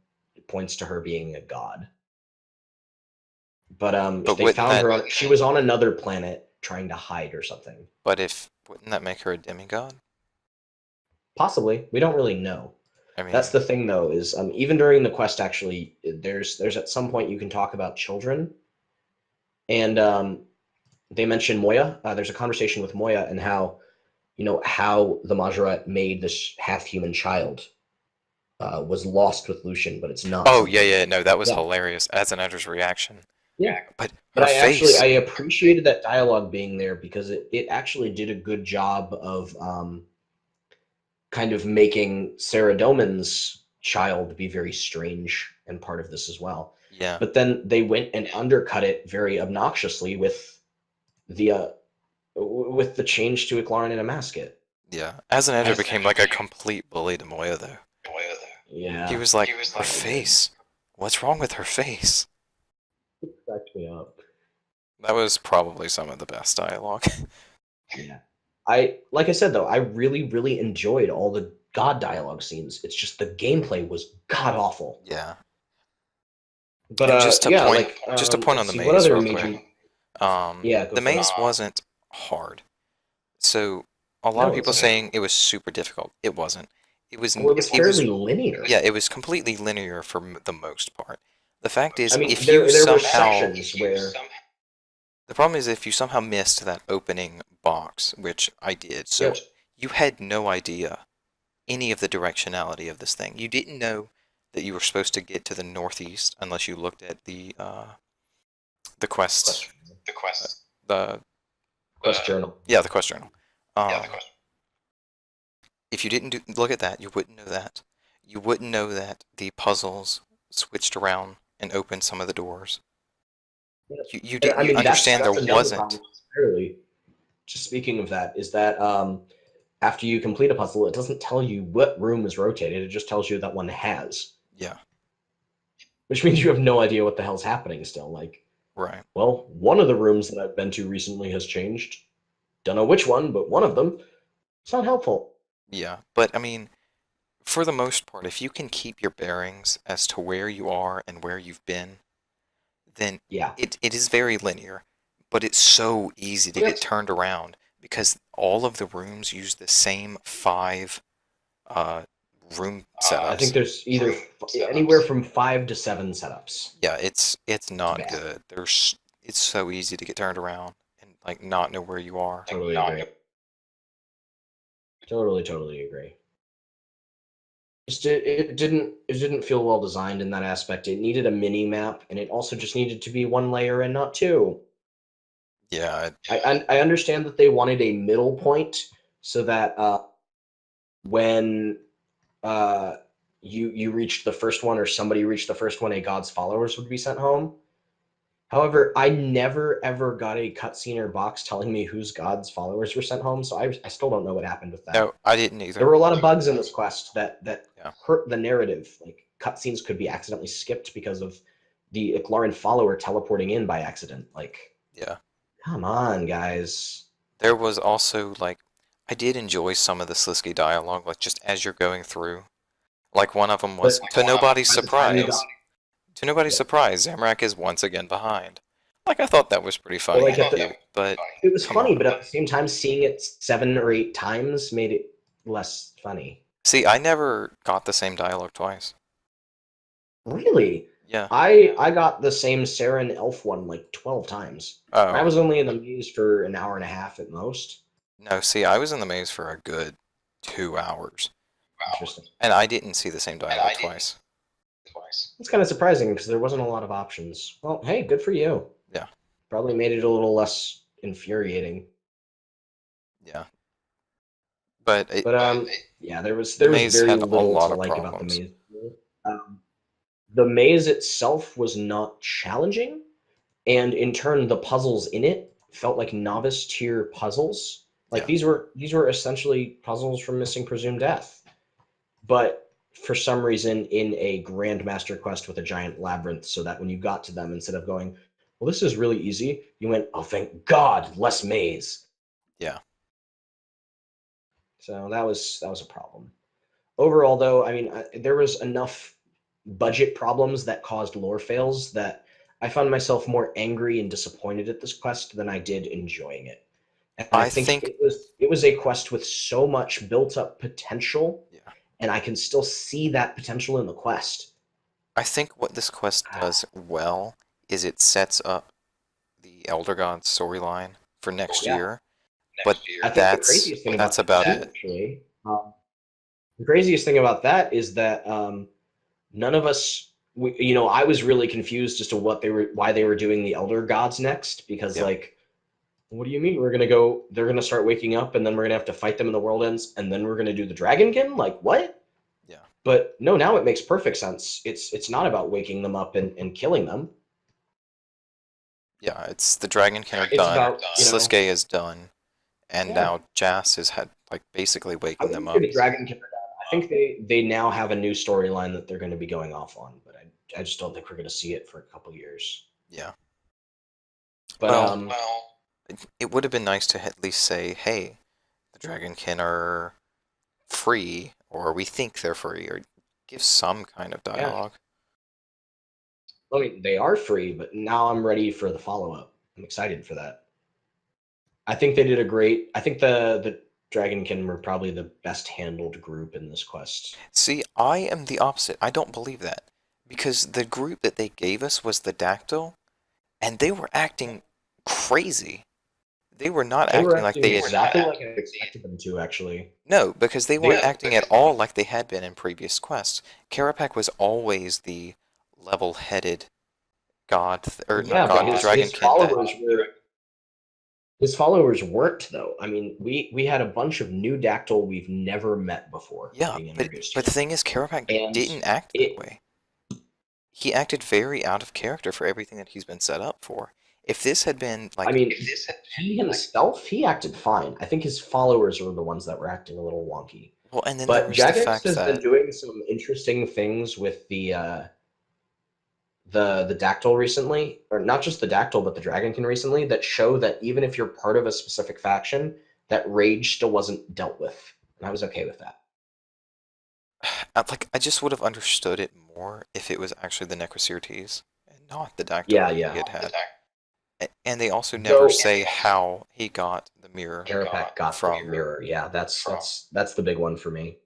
[SPEAKER 1] points to her being a god. But
[SPEAKER 2] But
[SPEAKER 1] they
[SPEAKER 2] wouldn't
[SPEAKER 1] found
[SPEAKER 2] that,
[SPEAKER 1] her on. She was on another planet trying to hide or something.
[SPEAKER 2] wouldn't that make her a demigod?
[SPEAKER 1] Possibly, we don't really know.
[SPEAKER 2] I
[SPEAKER 1] That's
[SPEAKER 2] mean,
[SPEAKER 1] the thing, though, is even during the quest, actually, there's at some point you can talk about children, and they mention Moya. There's a conversation with Moya and how how the Majoret made this half-human child was lost with Lucian, but it's not
[SPEAKER 2] oh yeah,
[SPEAKER 1] something
[SPEAKER 2] yeah,
[SPEAKER 1] that.
[SPEAKER 2] no, that was
[SPEAKER 1] Yeah,
[SPEAKER 2] hilarious as an editor's reaction.
[SPEAKER 1] yeah.
[SPEAKER 2] But
[SPEAKER 1] But
[SPEAKER 2] her
[SPEAKER 1] I
[SPEAKER 2] face,
[SPEAKER 1] appreciated that dialogue being there because it actually did a good job of kind of making Sarah Doman's child be very strange and part of this as well.
[SPEAKER 2] yeah,
[SPEAKER 1] But then they went and undercut it very obnoxiously the uh, with the change to Eclarin and Amascut.
[SPEAKER 2] yeah. As an editor,
[SPEAKER 1] As
[SPEAKER 2] became like a complete bully to Moya though. He
[SPEAKER 1] yeah,
[SPEAKER 2] was like, her face. What's wrong with her face?
[SPEAKER 1] it cracked me up.
[SPEAKER 2] That was probably some of the best dialogue.
[SPEAKER 1] Yeah. Like I said though, I really, really enjoyed all the god dialogue scenes. It's just the gameplay was god awful.
[SPEAKER 2] Yeah.
[SPEAKER 1] But
[SPEAKER 2] And just to point on
[SPEAKER 1] let's
[SPEAKER 2] the
[SPEAKER 1] see what
[SPEAKER 2] maze
[SPEAKER 1] other
[SPEAKER 2] real
[SPEAKER 1] major.
[SPEAKER 2] quick.
[SPEAKER 1] Yeah, go
[SPEAKER 2] The
[SPEAKER 1] for it.
[SPEAKER 2] maze wasn't hard. So a lot of
[SPEAKER 1] No,
[SPEAKER 2] people
[SPEAKER 1] it's not.
[SPEAKER 2] saying it was super difficult. It wasn't.
[SPEAKER 1] Well, it was fairly linear.
[SPEAKER 2] yeah, it was completely linear for the most part. The fact
[SPEAKER 1] I
[SPEAKER 2] is,
[SPEAKER 1] mean,
[SPEAKER 2] if you
[SPEAKER 1] there were
[SPEAKER 2] somehow
[SPEAKER 1] sections where
[SPEAKER 2] the problem is if you somehow missed that opening box, which I did, so
[SPEAKER 1] yep.
[SPEAKER 2] you had no idea any of the directionality of this thing. You didn't know that you were supposed to get to the northeast unless you looked at the quest
[SPEAKER 1] Quest,
[SPEAKER 2] the
[SPEAKER 1] quest journal.
[SPEAKER 2] yeah, the quest journal. If you didn't look at that, you wouldn't know that. You wouldn't know that the puzzles switched around and opened some of the doors.
[SPEAKER 1] Yeah.
[SPEAKER 2] You
[SPEAKER 1] And I
[SPEAKER 2] didn't
[SPEAKER 1] mean,
[SPEAKER 2] understand there
[SPEAKER 1] that's another
[SPEAKER 2] wasn't.
[SPEAKER 1] problem. Fairly. Just speaking of that, is that after you complete a puzzle, it doesn't tell you what room is rotated. It just tells you that one has,
[SPEAKER 2] Yeah.
[SPEAKER 1] which means you have no idea what the hell's happening still. Like,
[SPEAKER 2] Right.
[SPEAKER 1] Well, one of the rooms that I've been to recently has changed. Don't know which one, but one of them. It's not helpful.
[SPEAKER 2] Yeah, but I mean, for the most part, if you can keep your bearings as to where you are and where you've been, then
[SPEAKER 1] Yeah.
[SPEAKER 2] it is very linear, but it's so easy to get
[SPEAKER 1] Yes.
[SPEAKER 2] turned around because all of the rooms use the same five uh, room
[SPEAKER 1] I think
[SPEAKER 2] setups.
[SPEAKER 1] there's either anywhere from 5 to 7 setups.
[SPEAKER 2] Yeah, it's
[SPEAKER 1] It's
[SPEAKER 2] not
[SPEAKER 1] bad.
[SPEAKER 2] good. It's so easy to get turned around and like not know where you are.
[SPEAKER 1] Totally agree. Totally agree. Just it didn't feel well designed in that aspect. It needed a mini map, and it also just needed to be one layer and not two.
[SPEAKER 2] Yeah,
[SPEAKER 1] I understand that they wanted a middle point so that when uh, you reached the first one or somebody reached the first one, a god's followers would be sent home. However, I never ever got a cutscene or box telling me whose god's followers were sent home, so I still don't know what happened with
[SPEAKER 2] no,
[SPEAKER 1] that.
[SPEAKER 2] I didn't
[SPEAKER 1] There
[SPEAKER 2] either.
[SPEAKER 1] were a lot of bugs in this quest that
[SPEAKER 2] Yeah,
[SPEAKER 1] hurt the narrative. Like cutscenes could be accidentally skipped because of the Iclaran follower teleporting in by accident. Like,
[SPEAKER 2] yeah.
[SPEAKER 1] come on, guys.
[SPEAKER 2] There was also like I did enjoy some of the Sliske dialogue, like just as you're going through. Like one of them
[SPEAKER 1] But
[SPEAKER 2] was, to nobody's
[SPEAKER 1] by the time you got,
[SPEAKER 2] surprise, to nobody's
[SPEAKER 1] yeah.
[SPEAKER 2] surprise, Zamrak is once again behind. Like I thought that was pretty
[SPEAKER 1] But
[SPEAKER 2] funny
[SPEAKER 1] like
[SPEAKER 2] and
[SPEAKER 1] at the,
[SPEAKER 2] cute, but
[SPEAKER 1] it was
[SPEAKER 2] come
[SPEAKER 1] funny,
[SPEAKER 2] on.
[SPEAKER 1] but at the same time, seeing it 7 or 8 times made it less funny.
[SPEAKER 2] See, I never got the same dialogue twice.
[SPEAKER 1] Really,
[SPEAKER 2] Yeah.
[SPEAKER 1] I got the same Saren Elf one like 12 times. I
[SPEAKER 2] Oh,
[SPEAKER 1] was only in the maze for an hour and a half at most.
[SPEAKER 2] no, see, I was in the maze for a good 2 hours,
[SPEAKER 1] Interesting.
[SPEAKER 2] and I didn't see the same dialogue twice.
[SPEAKER 1] It's kind of surprising because there wasn't a lot of options. Well, hey, good for you.
[SPEAKER 2] Yeah,
[SPEAKER 1] Probably made it a little less infuriating.
[SPEAKER 2] yeah. But
[SPEAKER 1] But yeah, there was
[SPEAKER 2] the
[SPEAKER 1] there was
[SPEAKER 2] maze
[SPEAKER 1] very
[SPEAKER 2] had a
[SPEAKER 1] little to
[SPEAKER 2] lot of
[SPEAKER 1] like about the
[SPEAKER 2] problems.
[SPEAKER 1] maze. Um, the maze itself was not challenging, and in turn, the puzzles in it felt like novice tier puzzles. Like
[SPEAKER 2] Yeah.
[SPEAKER 1] these were essentially puzzles from Missing Presumed Death, but for some reason in a grandmaster quest with a giant labyrinth, so that when you got to them, instead of going, well, this is really easy, you went, oh, thank God, less maze.
[SPEAKER 2] Yeah.
[SPEAKER 1] So that was a problem. Overall, though, I mean, there was enough budget problems that caused lore fails that I found myself more angry and disappointed at this quest than I did enjoying it. And I
[SPEAKER 2] I
[SPEAKER 1] think
[SPEAKER 2] think,
[SPEAKER 1] it was a quest with so much built up potential,
[SPEAKER 2] yeah.
[SPEAKER 1] and I can still see that potential in the quest.
[SPEAKER 2] I think what this quest
[SPEAKER 1] Ah,
[SPEAKER 2] does well is it sets up the Elder Gods storyline for next
[SPEAKER 1] yeah,
[SPEAKER 2] year, but
[SPEAKER 1] I think
[SPEAKER 2] that's about it.
[SPEAKER 1] the craziest thing about that is that none of us, I was really confused as to why they were doing the Elder Gods next, because
[SPEAKER 2] Yeah.
[SPEAKER 1] like, what do you mean we're gonna go? They're gonna start waking up, and then we're gonna have to fight them in the world ends, and then we're gonna do the Dragonkin? Like what?
[SPEAKER 2] Yeah.
[SPEAKER 1] But no, now it makes perfect sense. It's not about waking them up and killing them.
[SPEAKER 2] Yeah, it's the Dragonkin are
[SPEAKER 1] It's
[SPEAKER 2] done.
[SPEAKER 1] about,
[SPEAKER 2] Sliske is done, and
[SPEAKER 1] yeah.
[SPEAKER 2] now Jas is had like basically
[SPEAKER 1] I
[SPEAKER 2] waking them
[SPEAKER 1] wouldn't say
[SPEAKER 2] up.
[SPEAKER 1] the Dragonkin are done. I think they now have a new storyline that they're going to be going off on, but I just don't think we're going to see it for a couple years.
[SPEAKER 2] Yeah.
[SPEAKER 1] But
[SPEAKER 2] Well, it would have been nice to at least say, hey, the Dragonkin are free, or we think they're free, or give some kind of
[SPEAKER 1] yeah,
[SPEAKER 2] dialogue.
[SPEAKER 1] I mean they are free, but now I'm ready for the follow up. I'm excited for that. I think they did a great. I think the Dragonkin were probably the best handled group in this quest.
[SPEAKER 2] See, I am the opposite. I don't believe that. Because the group that they gave us was the Dactyl, and they were acting crazy. They were not
[SPEAKER 1] They were
[SPEAKER 2] acting like
[SPEAKER 1] acting
[SPEAKER 2] they had.
[SPEAKER 1] exactly like I expected them to. Actually,
[SPEAKER 2] No, because they
[SPEAKER 1] they
[SPEAKER 2] weren't acting at all like they had been in previous quests. Carapac was always the level-headed god, or not
[SPEAKER 1] yeah, but
[SPEAKER 2] god, dragonkin that.
[SPEAKER 1] his followers weren't though. I mean, we had a bunch of new Dactyl we've never met before
[SPEAKER 2] Yeah,
[SPEAKER 1] being
[SPEAKER 2] but
[SPEAKER 1] introduced
[SPEAKER 2] but the
[SPEAKER 1] here,
[SPEAKER 2] thing is, Carapac
[SPEAKER 1] and
[SPEAKER 2] didn't act that
[SPEAKER 1] it
[SPEAKER 2] way. He acted very out of character for everything that he's been set up for. If this had been
[SPEAKER 1] I
[SPEAKER 2] like,
[SPEAKER 1] mean, he himself, he acted fine. I think his followers were the ones that were acting a little wonky.
[SPEAKER 2] well, and then there
[SPEAKER 1] But
[SPEAKER 2] was the
[SPEAKER 1] Jagex
[SPEAKER 2] fact
[SPEAKER 1] has been
[SPEAKER 2] that,
[SPEAKER 1] doing some interesting things with the dactyl recently, or not just the dactyl, but the dragonkin recently, that show that even if you're part of a specific faction, that rage still wasn't dealt with, and I was okay with that.
[SPEAKER 2] I just would have understood it more if it was actually the Necrocertes and not the dactyl
[SPEAKER 1] Yeah,
[SPEAKER 2] that
[SPEAKER 1] yeah.
[SPEAKER 2] he had had. And they also never
[SPEAKER 1] Though
[SPEAKER 2] say how he got the mirror
[SPEAKER 1] Carapac got the
[SPEAKER 2] from.
[SPEAKER 1] mirror, yeah, that's the big one for me.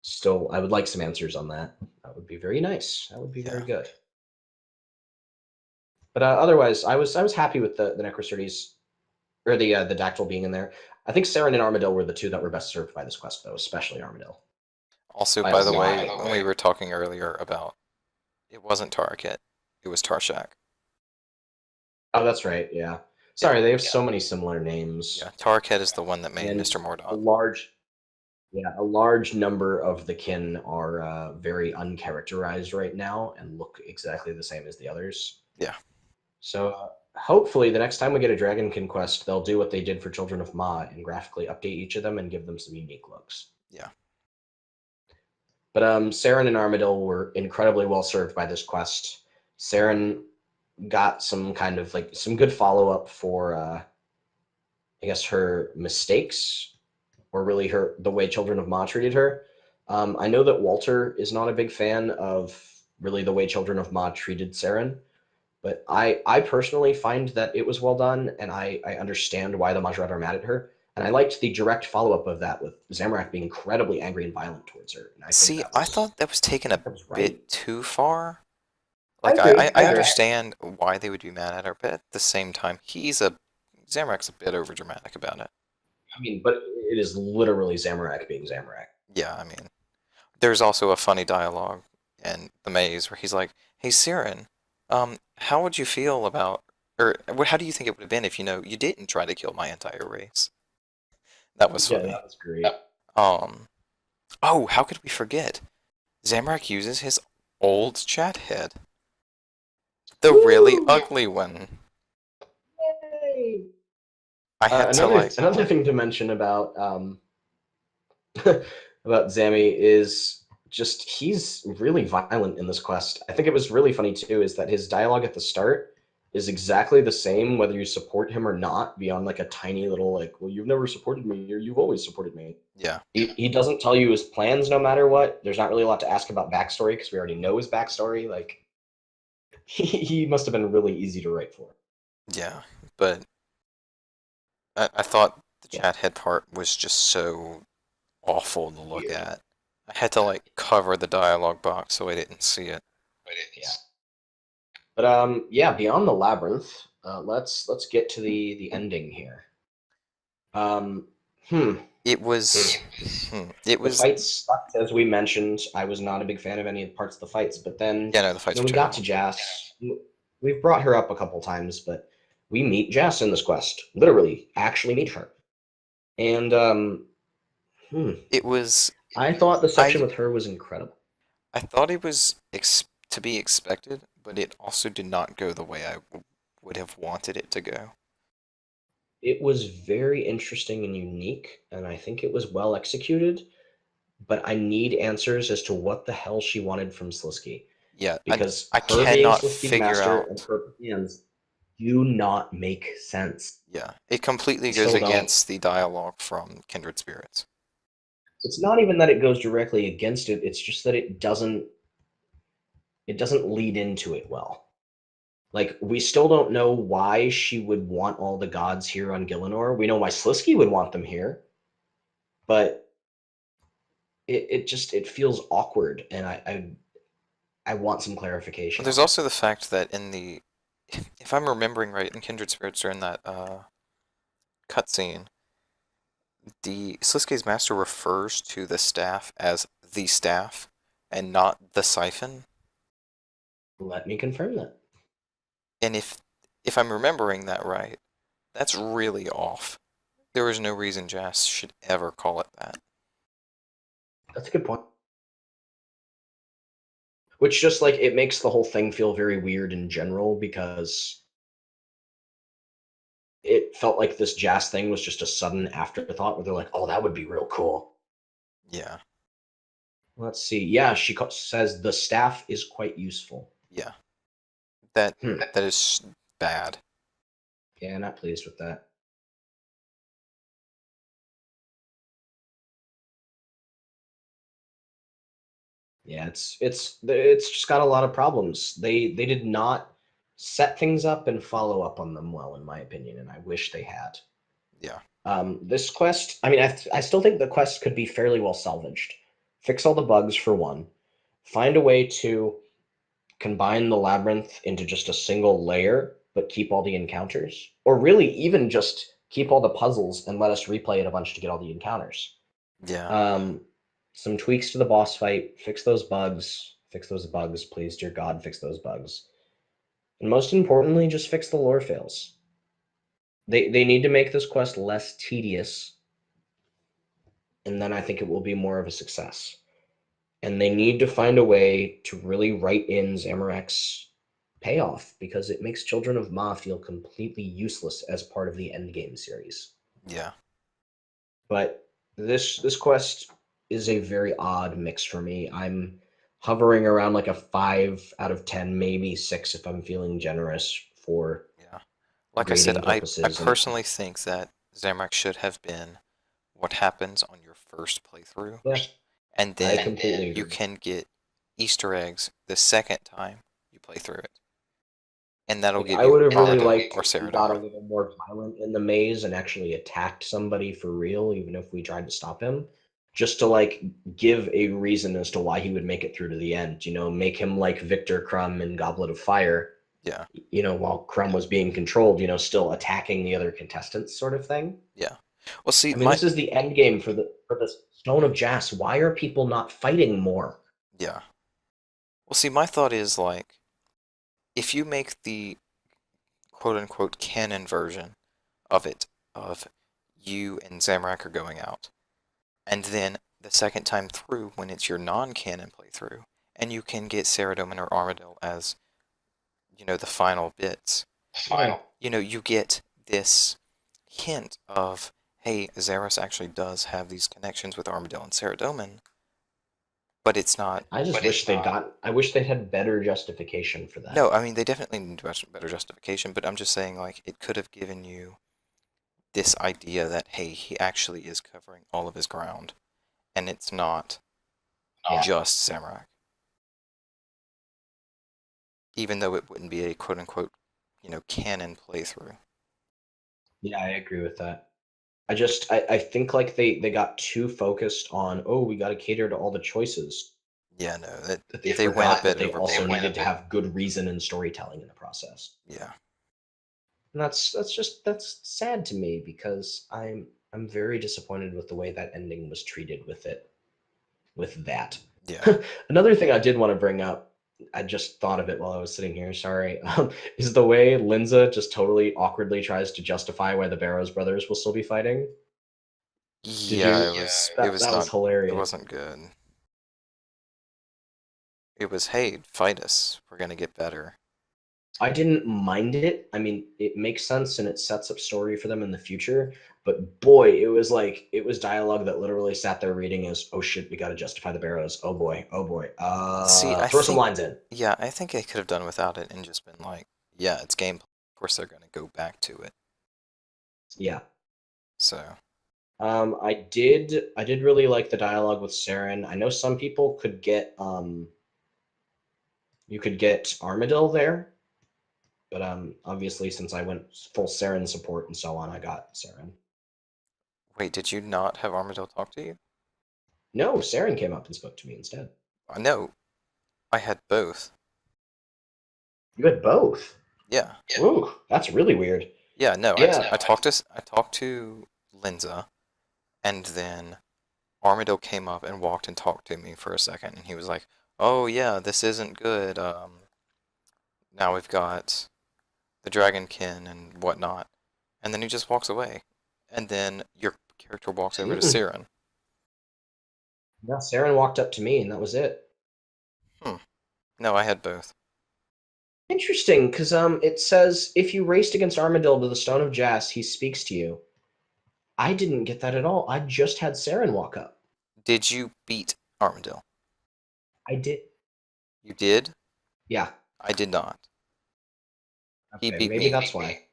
[SPEAKER 1] Still, I would like some answers on that. That would be very nice. That would be very
[SPEAKER 2] Yeah.
[SPEAKER 1] good. But otherwise, I was happy with the Necrocertes or the Dactyl being in there. I think Saren and Armadil were the two that were best served by this quest, though, especially Armadil.
[SPEAKER 2] Also,
[SPEAKER 1] By
[SPEAKER 2] by
[SPEAKER 1] a
[SPEAKER 2] the
[SPEAKER 1] lot.
[SPEAKER 2] way, when we were talking earlier about it wasn't Tarakit, it was Tarshak.
[SPEAKER 1] Oh, that's right. Yeah.
[SPEAKER 2] Yeah.
[SPEAKER 1] Sorry, they have so many similar names,
[SPEAKER 2] Yeah, Tarakit is the one that made
[SPEAKER 1] and
[SPEAKER 2] Mr.
[SPEAKER 1] a
[SPEAKER 2] Mordaunt.
[SPEAKER 1] large, yeah, a large number of the kin are very uncharacterized right now and look exactly the same as the others.
[SPEAKER 2] Yeah.
[SPEAKER 1] So hopefully, the next time we get a Dragonkin quest, they'll do what they did for Children of Ma and graphically update each of them and give them some unique looks.
[SPEAKER 2] Yeah.
[SPEAKER 1] But Saren and Armadil were incredibly well served by this quest. Saren got some kind of like some good follow up for I guess her mistakes or really her the way Children of Ma treated her. I know that Walter is not a big fan of really the way Children of Ma treated Saren, but I personally find that it was well done, and I understand why the Majorette are mad at her. And I liked the direct follow up of that with Zamorak being incredibly angry and violent towards her. And I think
[SPEAKER 2] See,
[SPEAKER 1] that
[SPEAKER 2] I
[SPEAKER 1] was
[SPEAKER 2] thought that was taken a
[SPEAKER 1] that was right.
[SPEAKER 2] bit too far.
[SPEAKER 1] I
[SPEAKER 2] Like,
[SPEAKER 1] agree.
[SPEAKER 2] I
[SPEAKER 1] I agree.
[SPEAKER 2] understand why they would be mad at her, but at the same time, Zamorak's a bit overdramatic about it.
[SPEAKER 1] I mean, but it is literally Zamorak being Zamorak.
[SPEAKER 2] Yeah, I mean, there's also a funny dialogue in The Maze where he's like, "Hey, Siren, how would you feel about, or how do you think it would have been if you didn't try to kill my entire race?" That was
[SPEAKER 1] Yeah,
[SPEAKER 2] funny.
[SPEAKER 1] that was great.
[SPEAKER 2] Um, oh, how could we forget? Zamorak uses his old chat head, the really
[SPEAKER 1] Woo!
[SPEAKER 2] ugly one.
[SPEAKER 1] Yay!
[SPEAKER 2] I had to
[SPEAKER 1] Another
[SPEAKER 2] like,
[SPEAKER 1] another thing to mention about about Zammy is just he's really violent in this quest. I think it was really funny too is that his dialogue at the start is exactly the same whether you support him or not, beyond like a tiny little like, well, you've never supported me or you've always supported me.
[SPEAKER 2] yeah,
[SPEAKER 1] He doesn't tell you his plans no matter what. There's not really a lot to ask about backstory because we already know his backstory. Like he must have been really easy to write for.
[SPEAKER 2] yeah, but I thought the
[SPEAKER 1] Yeah,
[SPEAKER 2] chat head part was just so awful to look
[SPEAKER 1] weird.
[SPEAKER 2] at. I had to like cover the dialogue box so I didn't see it.
[SPEAKER 1] Yeah. But yeah, beyond the labyrinth, let's get to the ending here. Um, hmm.
[SPEAKER 2] It was, it
[SPEAKER 1] The
[SPEAKER 2] was,
[SPEAKER 1] fights sucked, as we mentioned. I was not a big fan of any of the parts of the fights, but then
[SPEAKER 2] yeah, no, the fights were
[SPEAKER 1] we got to
[SPEAKER 2] terrible.
[SPEAKER 1] Jas. We've brought her up a couple times, but we meet Jas in this quest. Literally, actually meet her. And hmm,
[SPEAKER 2] It was,
[SPEAKER 1] I thought the section
[SPEAKER 2] I,
[SPEAKER 1] with her was incredible.
[SPEAKER 2] I thought it was to be expected, but it also did not go the way I would have wanted it to go.
[SPEAKER 1] It was very interesting and unique, and I think it was well executed. But I need answers as to what the hell she wanted from Sliske,
[SPEAKER 2] Yeah,
[SPEAKER 1] because
[SPEAKER 2] I
[SPEAKER 1] her being
[SPEAKER 2] cannot
[SPEAKER 1] Sliske's
[SPEAKER 2] figure
[SPEAKER 1] master and
[SPEAKER 2] out.
[SPEAKER 1] her plans do not make sense.
[SPEAKER 2] Yeah, it completely
[SPEAKER 1] I
[SPEAKER 2] goes
[SPEAKER 1] still don't.
[SPEAKER 2] against the dialogue from Kindred Spirits.
[SPEAKER 1] It's not even that it goes directly against it. It's just that it doesn't lead into it well. Like we still don't know why she would want all the gods here on Gielinor. We know why Sliske would want them here, but it feels awkward, and I want some
[SPEAKER 2] But
[SPEAKER 1] clarification
[SPEAKER 2] there's
[SPEAKER 1] on it.
[SPEAKER 2] also the fact that if I'm remembering right, in Kindred Spirits during that cutscene, the Sliske's master refers to the staff as the staff and not the siphon.
[SPEAKER 1] Let me confirm that.
[SPEAKER 2] And if I'm remembering that right, that's really off. There is no reason Jas should ever call it that.
[SPEAKER 1] That's a good point. Which just like it makes the whole thing feel very weird in general because it felt like this jazz thing was just a sudden afterthought where they're like, "Oh, that would be real cool."
[SPEAKER 2] Yeah.
[SPEAKER 1] Let's see. Yeah, she says the staff is quite useful.
[SPEAKER 2] Yeah, that
[SPEAKER 1] Hmm.
[SPEAKER 2] that is bad.
[SPEAKER 1] Yeah, not pleased with that. Yeah, it's just got a lot of problems. They did not set things up and follow up on them well, in my opinion, and I wish they had.
[SPEAKER 2] Yeah,
[SPEAKER 1] This quest, I mean, I still think the quest could be fairly well salvaged. Fix all the bugs for one. Find a way to combine the labyrinth into just a single layer, but keep all the encounters. Or really, even just keep all the puzzles and let us replay it a bunch to get all the encounters.
[SPEAKER 2] yeah,
[SPEAKER 1] Um, some tweaks to the boss fight. Fix those bugs. Fix those bugs, please, dear God, fix those bugs. And most importantly, just fix the lore fails. They need to make this quest less tedious, and then I think it will be more of a success. And they need to find a way to really write in Zamorak's payoff because it makes Children of Ma feel completely useless as part of the Endgame series.
[SPEAKER 2] yeah.
[SPEAKER 1] But this quest is a very odd mix for me. I'm hovering around like a 5 out of 10, maybe 6 if I'm feeling generous for
[SPEAKER 2] Yeah. Like I said,
[SPEAKER 1] grading
[SPEAKER 2] I
[SPEAKER 1] purposes. And
[SPEAKER 2] personally think that Zamorak should have been what happens on your first playthrough,
[SPEAKER 1] yeah,
[SPEAKER 2] and
[SPEAKER 1] I
[SPEAKER 2] then
[SPEAKER 1] completely
[SPEAKER 2] you
[SPEAKER 1] agree.
[SPEAKER 2] can get Easter eggs the second time you play through it, and that'll
[SPEAKER 1] Like
[SPEAKER 2] give
[SPEAKER 1] I
[SPEAKER 2] you
[SPEAKER 1] would have really
[SPEAKER 2] Armadale
[SPEAKER 1] liked
[SPEAKER 2] or
[SPEAKER 1] if we got a
[SPEAKER 2] Ceridome.
[SPEAKER 1] little more violent in the maze and actually attacked somebody for real, even if we tried to stop him, just to like give a reason as to why he would make it through to the end. Make him like Victor Crumb in Goblet of Fire.
[SPEAKER 2] Yeah,
[SPEAKER 1] While Crumb was being controlled, still attacking the other contestants, sort of thing.
[SPEAKER 2] yeah. Well, see,
[SPEAKER 1] I mean, this is the end game for the Stone of Jas. Why are people not fighting more?
[SPEAKER 2] yeah. Well, see, my thought is like, if you make the quote unquote canon version of it, of you and Zamorak are going out, and then the second time through, when it's your non-canon playthrough, and you can get Ceridome or Armadale as, the final bits,
[SPEAKER 1] Yeah.
[SPEAKER 2] you get this hint of, hey, Zaros actually does have these connections with Armadale and Ceridome, but it's not.
[SPEAKER 1] I just wish they'd got. I wish they had better justification for that.
[SPEAKER 2] No, I mean, they definitely need better justification, but I'm just saying, like, it could have given you this idea that, hey, he actually is covering all of his ground, and it's not
[SPEAKER 1] Yeah.
[SPEAKER 2] just Zamorak, even though it wouldn't be a quote unquote, canon playthrough.
[SPEAKER 1] Yeah, I agree with that. I think like they got too focused on, oh, we got to cater to all the choices,
[SPEAKER 2] Yeah, no, that
[SPEAKER 1] that they
[SPEAKER 2] they went a
[SPEAKER 1] forgot
[SPEAKER 2] bit
[SPEAKER 1] that they also
[SPEAKER 2] overboard.
[SPEAKER 1] needed to have good reason and storytelling in the process.
[SPEAKER 2] Yeah,
[SPEAKER 1] And that's sad to me because I'm very disappointed with the way that ending was treated with that.
[SPEAKER 2] yeah.
[SPEAKER 1] Another thing I did want to bring up, I just thought of it while I was sitting here, sorry, is the way Linza just totally awkwardly tries to justify why the Barrows brothers will still be fighting. Did
[SPEAKER 2] Yeah,
[SPEAKER 1] you?
[SPEAKER 2] it
[SPEAKER 1] That
[SPEAKER 2] was
[SPEAKER 1] that was
[SPEAKER 2] not, it
[SPEAKER 1] hilarious.
[SPEAKER 2] wasn't good. It was, hey, fight us. We're gonna get better.
[SPEAKER 1] I didn't mind it. I mean, it makes sense and it sets up story for them in the future. But boy, it was dialogue that literally sat there reading as, oh shit, we got to justify the Barrows. Oh boy, oh boy.
[SPEAKER 2] See, I
[SPEAKER 1] Throw some
[SPEAKER 2] think,
[SPEAKER 1] lines in.
[SPEAKER 2] yeah, I think I could have done without it and just been like, yeah, it's gameplay. Of course, they're gonna go back to it.
[SPEAKER 1] Yeah.
[SPEAKER 2] So,
[SPEAKER 1] I did really like the dialogue with Saren. I know some people could get you could get Armadil there, but obviously since I went full Saren support and so on, I got Saren.
[SPEAKER 2] wait, did you not have Armadale talk to you?
[SPEAKER 1] No, Saren came up and spoke to me instead.
[SPEAKER 2] No, I had both.
[SPEAKER 1] You had both.
[SPEAKER 2] Yeah,
[SPEAKER 1] Ooh, that's really weird.
[SPEAKER 2] yeah. No,
[SPEAKER 1] Yeah.
[SPEAKER 2] I talked to Linza, and then Armadale came up and walked and talked to me for a second, and he was like, "Oh yeah, this isn't good. Now we've got the Dragonkin and whatnot," and then he just walks away, and then your character walks over to
[SPEAKER 1] Mm-mm.
[SPEAKER 2] Siren.
[SPEAKER 1] Yeah, Saren walked up to me and that was it.
[SPEAKER 2] Hmm. No, I had both.
[SPEAKER 1] Interesting, because it says if you raced against Armadil to the Stone of Jas, he speaks to you. I didn't get that at all. I just had Saren walk up.
[SPEAKER 2] Did you beat Armadale?
[SPEAKER 1] I did.
[SPEAKER 2] You did?
[SPEAKER 1] Yeah.
[SPEAKER 2] I did not. He
[SPEAKER 1] Okay,
[SPEAKER 2] beat
[SPEAKER 1] maybe
[SPEAKER 2] me.
[SPEAKER 1] that's why.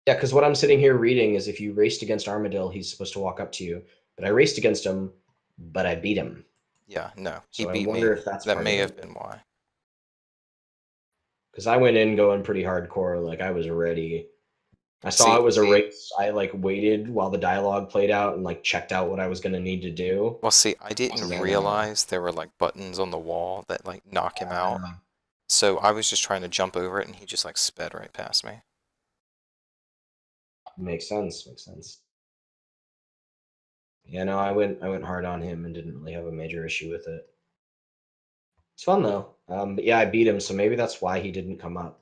[SPEAKER 1] Yeah, because what I'm sitting here reading is if you raced against Armadillo, he's supposed to walk up to you. But I raced against him, but I beat him.
[SPEAKER 2] Yeah, no, he
[SPEAKER 1] So I
[SPEAKER 2] beat
[SPEAKER 1] wonder
[SPEAKER 2] me.
[SPEAKER 1] if that's
[SPEAKER 2] That
[SPEAKER 1] part
[SPEAKER 2] may
[SPEAKER 1] of
[SPEAKER 2] have
[SPEAKER 1] it.
[SPEAKER 2] been why.
[SPEAKER 1] Because I went in going pretty hardcore, like I was ready. I saw
[SPEAKER 2] See,
[SPEAKER 1] it was a race. I like waited while the dialogue played out and like checked out what I was gonna need to do.
[SPEAKER 2] well, see, I
[SPEAKER 1] And
[SPEAKER 2] didn't
[SPEAKER 1] then
[SPEAKER 2] realize there were like buttons on the wall that like knock him out.
[SPEAKER 1] uh,
[SPEAKER 2] So I was just trying to jump over it, and he just like sped right past me.
[SPEAKER 1] makes sense. Makes sense. Yeah, no, I went hard on him and didn't really have a major issue with it. It's fun though. But yeah, I beat him, so maybe that's why he didn't come up.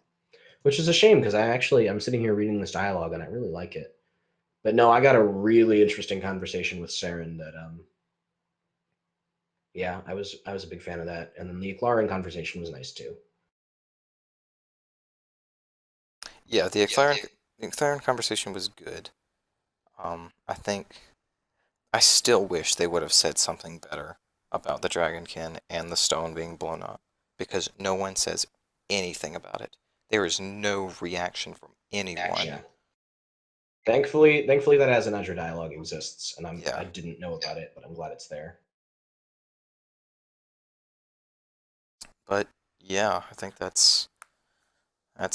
[SPEAKER 1] Which is a shame because I'm sitting here reading this dialogue and I really like it. But no, I got a really interesting conversation with Saren that yeah, I was a big fan of that. And then the Eclarin conversation was nice too.
[SPEAKER 2] Yeah, the McLaren conversation was good. I think I still wish they would have said something better about the Dragonkin and the stone being blown up because no one says anything about it. There is no reaction from anyone.
[SPEAKER 1] Yeah. Thankfully that as an Azure dialogue exists, and I
[SPEAKER 2] Yeah,
[SPEAKER 1] didn't know about it, but I'm glad it's there.
[SPEAKER 2] but yeah, I think that's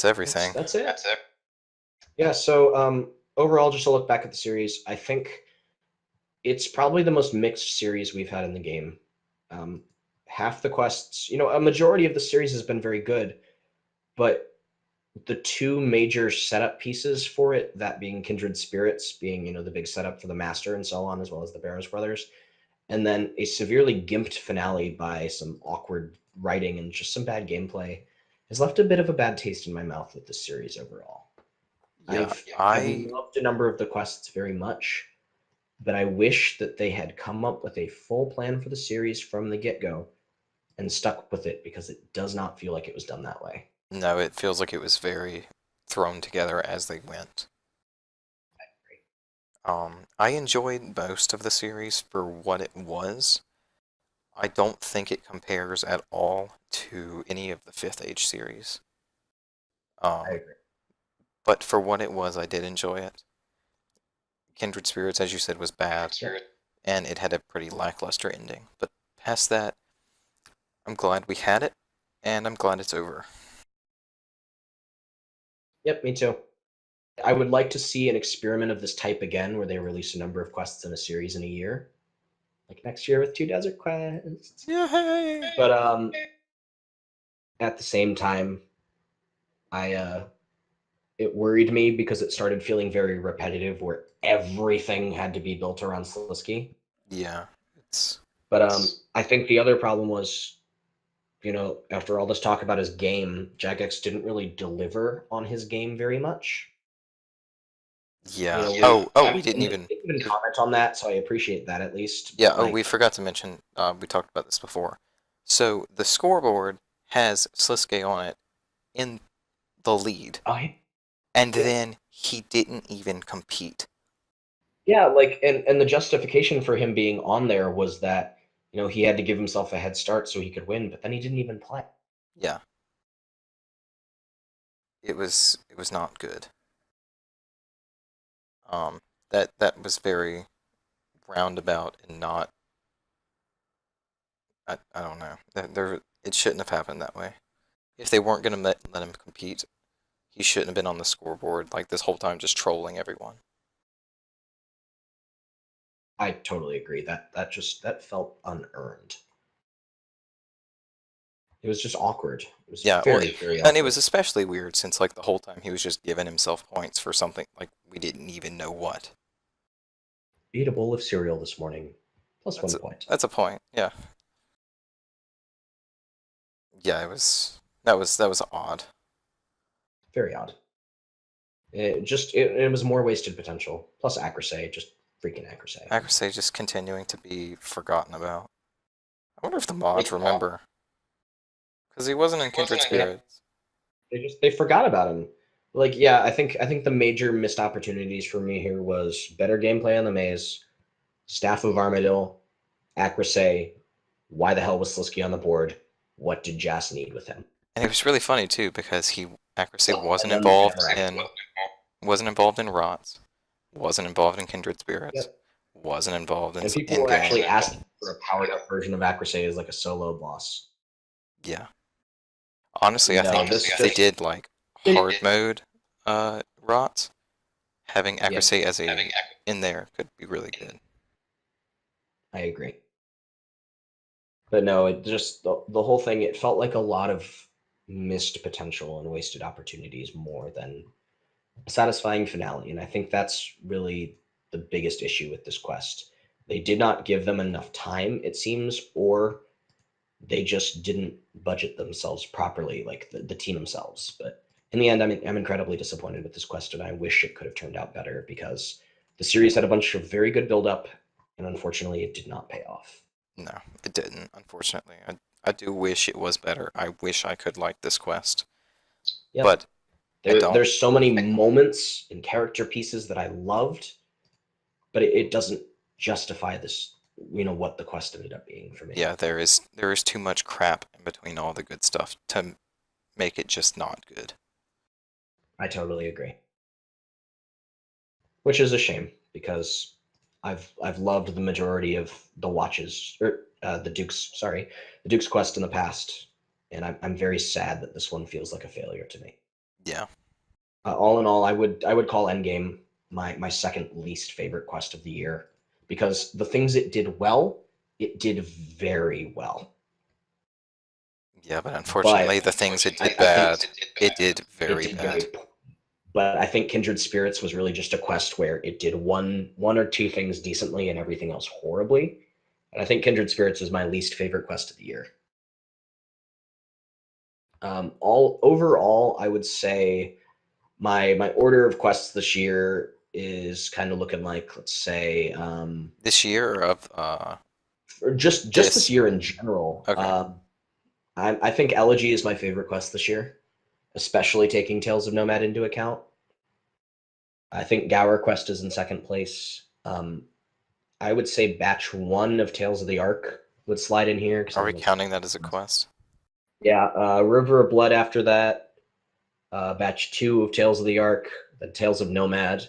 [SPEAKER 2] everything.
[SPEAKER 1] That's it. Yeah, so overall, just to look back at the series, I think it's probably the most mixed series we've had in the game. Um, half the quests, a majority of the series has been very good, but the two major setup pieces for it, that being Kindred Spirits, being the big setup for the Master and so on, as well as the Barrows brothers, and then a severely gimped finale by some awkward writing and just some bad gameplay, has left a bit of a bad taste in my mouth with this series overall.
[SPEAKER 2] Yeah,
[SPEAKER 1] I've loved a number of the quests very much, but I wish that they had come up with a full plan for the series from the get-go and stuck with it because it does not feel like it was done that way.
[SPEAKER 2] no, it feels like it was very thrown together as they went. I enjoyed most of the series for what it was. I don't think it compares at all to any of the Fifth Age series.
[SPEAKER 1] I
[SPEAKER 2] Um,
[SPEAKER 1] agree.
[SPEAKER 2] but for what it was, I did enjoy it. Kindred Spirits, as you said, was bad, and it had a pretty lackluster ending. But past that, I'm glad we had it, and I'm glad it's over.
[SPEAKER 1] Yep, me too. I would like to see an experiment of this type again where they release a number of quests in a series in a year. Like next year with two desert quests.
[SPEAKER 2] Yay!
[SPEAKER 1] But at the same time, I it worried me because it started feeling very repetitive where everything had to be built around Sliske.
[SPEAKER 2] Yeah, it's
[SPEAKER 1] But I think the other problem was, after all this talk about his game, Jagex didn't really deliver on his game very much.
[SPEAKER 2] yeah.
[SPEAKER 1] We
[SPEAKER 2] We didn't
[SPEAKER 1] didn't even comment on that, so I appreciate that at least.
[SPEAKER 2] yeah.
[SPEAKER 1] But
[SPEAKER 2] Oh, we
[SPEAKER 1] like,
[SPEAKER 2] forgot to mention. We talked about this before. So the scoreboard has Sliske on it in the lead,
[SPEAKER 1] I
[SPEAKER 2] and
[SPEAKER 1] yeah,
[SPEAKER 2] then he didn't even compete.
[SPEAKER 1] yeah, like, and the justification for him being on there was that he had to give himself a head start so he could win, but then he didn't even play.
[SPEAKER 2] Yeah, it was not good. That was very roundabout and not. I don't know. It shouldn't have happened that way. If they weren't gonna let him compete, he shouldn't have been on the scoreboard like this whole time, just trolling everyone.
[SPEAKER 1] I totally agree. That felt unearned. It was just awkward. It was
[SPEAKER 2] Yeah, well,
[SPEAKER 1] very, very
[SPEAKER 2] and it was
[SPEAKER 1] awkward.
[SPEAKER 2] especially weird since like the whole time he was just giving himself points for something like we didn't even know what.
[SPEAKER 1] Eat a bowl of cereal this morning. Plus
[SPEAKER 2] That's
[SPEAKER 1] one
[SPEAKER 2] a
[SPEAKER 1] point.
[SPEAKER 2] that's a point. Yeah, yeah. That was odd.
[SPEAKER 1] Very odd. It was more wasted potential. Plus accuracy, just freaking accuracy.
[SPEAKER 2] Accuracy just continuing to be forgotten about. I wonder if the mods remember because he wasn't in Kindred
[SPEAKER 1] Yeah,
[SPEAKER 2] Spirits.
[SPEAKER 1] they forgot about him. Like, yeah, I think the major missed opportunities for me here was better gameplay on the maze, Staff of Armadil, accuracy. Why the hell was Sliske on the board? What did Jas need with him?
[SPEAKER 2] And it was really funny too because accuracy
[SPEAKER 1] And then they never actually.
[SPEAKER 2] wasn't involved in rots, wasn't involved in kindred spirits,
[SPEAKER 1] Yep.
[SPEAKER 2] wasn't involved in
[SPEAKER 1] And people were
[SPEAKER 2] endgame.
[SPEAKER 1] actually asking for a powered up version of Accuracy as like a solo boss.
[SPEAKER 2] Yeah. Honestly, I
[SPEAKER 1] No,
[SPEAKER 2] think
[SPEAKER 1] this
[SPEAKER 2] if they
[SPEAKER 1] just
[SPEAKER 2] did like hard mode rots, having
[SPEAKER 1] yeah,
[SPEAKER 2] accuracy as a in there could be really good.
[SPEAKER 1] I agree. But no, it just the whole thing. It felt like a lot of missed potential and wasted opportunities more than a satisfying finale. And I think that's really the biggest issue with this quest. They did not give them enough time, it seems, or they just didn't budget themselves properly, like the team themselves. But in the end, I'm incredibly disappointed with this quest, and I wish it could have turned out better because the series had a bunch of very good build up, and unfortunately, it did not pay off.
[SPEAKER 2] No, it didn't, unfortunately. I do wish it was better. I wish I could like this quest,
[SPEAKER 1] Yep.
[SPEAKER 2] but I don't.
[SPEAKER 1] There's so many moments and character pieces that I loved, but it doesn't justify this, what the quest ended up being for me.
[SPEAKER 2] Yeah, there is too much crap in between all the good stuff to make it just not good.
[SPEAKER 1] I totally agree. Which is a shame because I've loved the majority of the watches or the Duke's quest in the past, and I'm very sad that this one feels like a failure to me.
[SPEAKER 2] Yeah.
[SPEAKER 1] All in all, I would call Endgame my second least favorite quest of the year because the things it did well, it did very well.
[SPEAKER 2] Yeah, but
[SPEAKER 1] But
[SPEAKER 2] unfortunately, the things it did
[SPEAKER 1] I think
[SPEAKER 2] bad, it did
[SPEAKER 1] it
[SPEAKER 2] very
[SPEAKER 1] did
[SPEAKER 2] bad.
[SPEAKER 1] but I think Kindred Spirits was really just a quest where it did one or two things decently and everything else horribly. And I think Kindred Spirits was my least favorite quest of the year. All overall, I would say my order of quests this year is kind of looking like, let's say,
[SPEAKER 2] This year of
[SPEAKER 1] or just this
[SPEAKER 2] this.
[SPEAKER 1] year in general.
[SPEAKER 2] Okay.
[SPEAKER 1] I think Elegy is my favorite quest this year, especially taking Tales of Nomad into account. I think Gower Quest is in second place. I would say batch one of Tales of the Ark would slide in here because I
[SPEAKER 2] Are we
[SPEAKER 1] think it's
[SPEAKER 2] counting that as a quest?
[SPEAKER 1] yeah. River of Blood after that. Batch two of Tales of the Ark, then Tales of Nomad,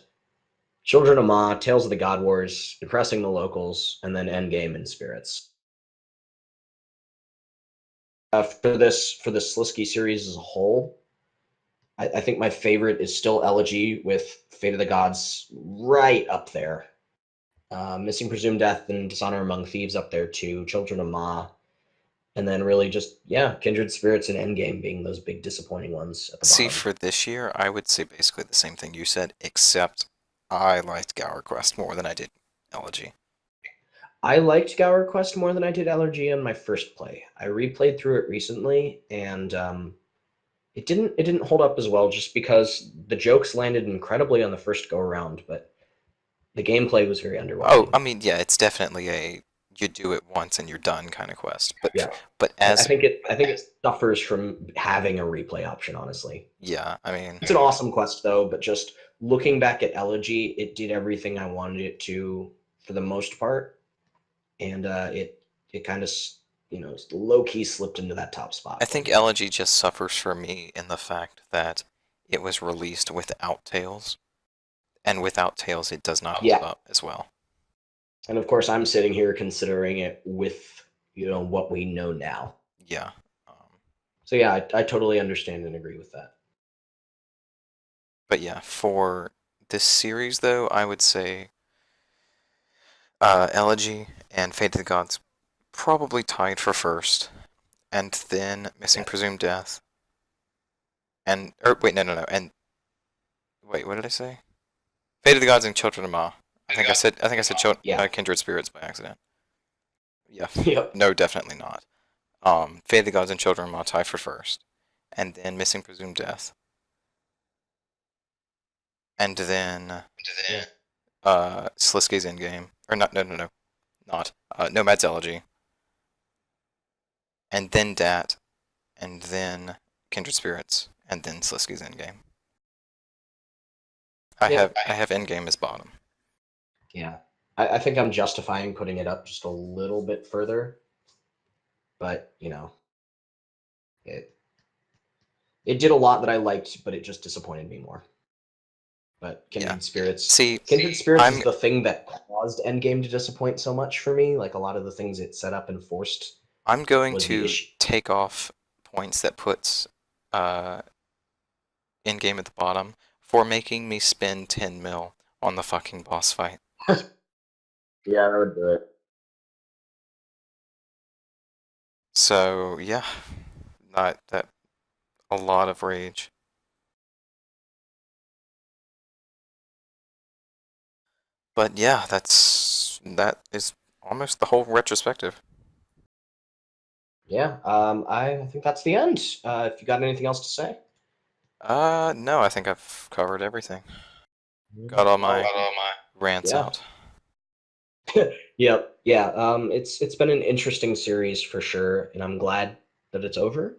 [SPEAKER 1] Children of Ma, Tales of the God Wars, Impressing the Locals, and then Endgame and Spirits. For the Sliske series as a whole, I think my favorite is still Elegy with Fate of the Gods right up there. Missing Presumed Death and Dishonor Among Thieves up there too. Children of Ma, and then really just yeah, Kindred Spirits and Endgame being those big disappointing ones at the
[SPEAKER 2] See,
[SPEAKER 1] bottom.
[SPEAKER 2] for this year, I would say basically the same thing you said, except I liked Gower Quest more than I did Elegy.
[SPEAKER 1] I liked Gower Quest more than I did Allergy on my first play. I replayed through it recently, and it didn't hold up as well just because the jokes landed incredibly on the first go around, but the gameplay was very
[SPEAKER 2] Oh,
[SPEAKER 1] underwhelming.
[SPEAKER 2] I mean, yeah, it's definitely a you do it once and you're done kind of quest.
[SPEAKER 1] Yeah,
[SPEAKER 2] But
[SPEAKER 1] I
[SPEAKER 2] as
[SPEAKER 1] think it suffers from having a replay option. Honestly,
[SPEAKER 2] yeah, I mean,
[SPEAKER 1] it's an awesome quest though, but just looking back at Elegy, it did everything I wanted it to for the most part, and it kind of low key slipped into that top
[SPEAKER 2] I
[SPEAKER 1] spot for
[SPEAKER 2] think
[SPEAKER 1] me.
[SPEAKER 2] Elegy just suffers for me in the fact that it was released without Tails, and without Tails, it does not hold
[SPEAKER 1] Yeah,
[SPEAKER 2] up as well.
[SPEAKER 1] and of course I'm sitting here considering it with what we know now.
[SPEAKER 2] Yeah.
[SPEAKER 1] So yeah, I totally understand and agree with that.
[SPEAKER 2] But yeah, for this series though, I would say Elegy and Fate of the Gods probably tied for first, and then Missing
[SPEAKER 1] Yeah,
[SPEAKER 2] Presumed Death, and or wait, no, and wait, what did I say? Fate of the Gods and Children of Ma. I think I said
[SPEAKER 1] yeah,
[SPEAKER 2] Kindred Spirits by accident. Yeah,
[SPEAKER 1] yep,
[SPEAKER 2] no, definitely not. Fate of the Gods and Children of Ma tie for first, and then Missing Presumed Death, and then
[SPEAKER 1] yeah,
[SPEAKER 2] Sliskes Endgame, or not, no, not Nomad's Elegy, and then Dat, and then Kindred Spirits, and then Sliskes Endgame. I have
[SPEAKER 1] yep,
[SPEAKER 2] I have Endgame as bottom.
[SPEAKER 1] yeah. I think I'm justifying putting it up just a little bit further, but it It did a lot that I liked, but it just disappointed me more. But
[SPEAKER 2] Yeah.
[SPEAKER 1] Kindred
[SPEAKER 2] See,
[SPEAKER 1] Spirits is
[SPEAKER 2] I'm
[SPEAKER 1] the thing that caused Endgame to disappoint so much for me. Like a lot of the things it set up and forced
[SPEAKER 2] I'm going
[SPEAKER 1] was the
[SPEAKER 2] to
[SPEAKER 1] issue.
[SPEAKER 2] take off points that puts uh in-game at the bottom for making me spend 10 mil on the fucking boss fight.
[SPEAKER 1] Yeah, I would do it.
[SPEAKER 2] So yeah, not that a lot of rage. But yeah, that is almost the whole retrospective.
[SPEAKER 1] Yeah, I think that's the end. If you got anything else to say,
[SPEAKER 2] No, I think I've covered everything.
[SPEAKER 1] mm,
[SPEAKER 2] Got all
[SPEAKER 1] well,
[SPEAKER 2] my rants
[SPEAKER 1] yeah,
[SPEAKER 2] out.
[SPEAKER 1] yep, yeah. It's been an interesting series for sure, and I'm glad that it's over.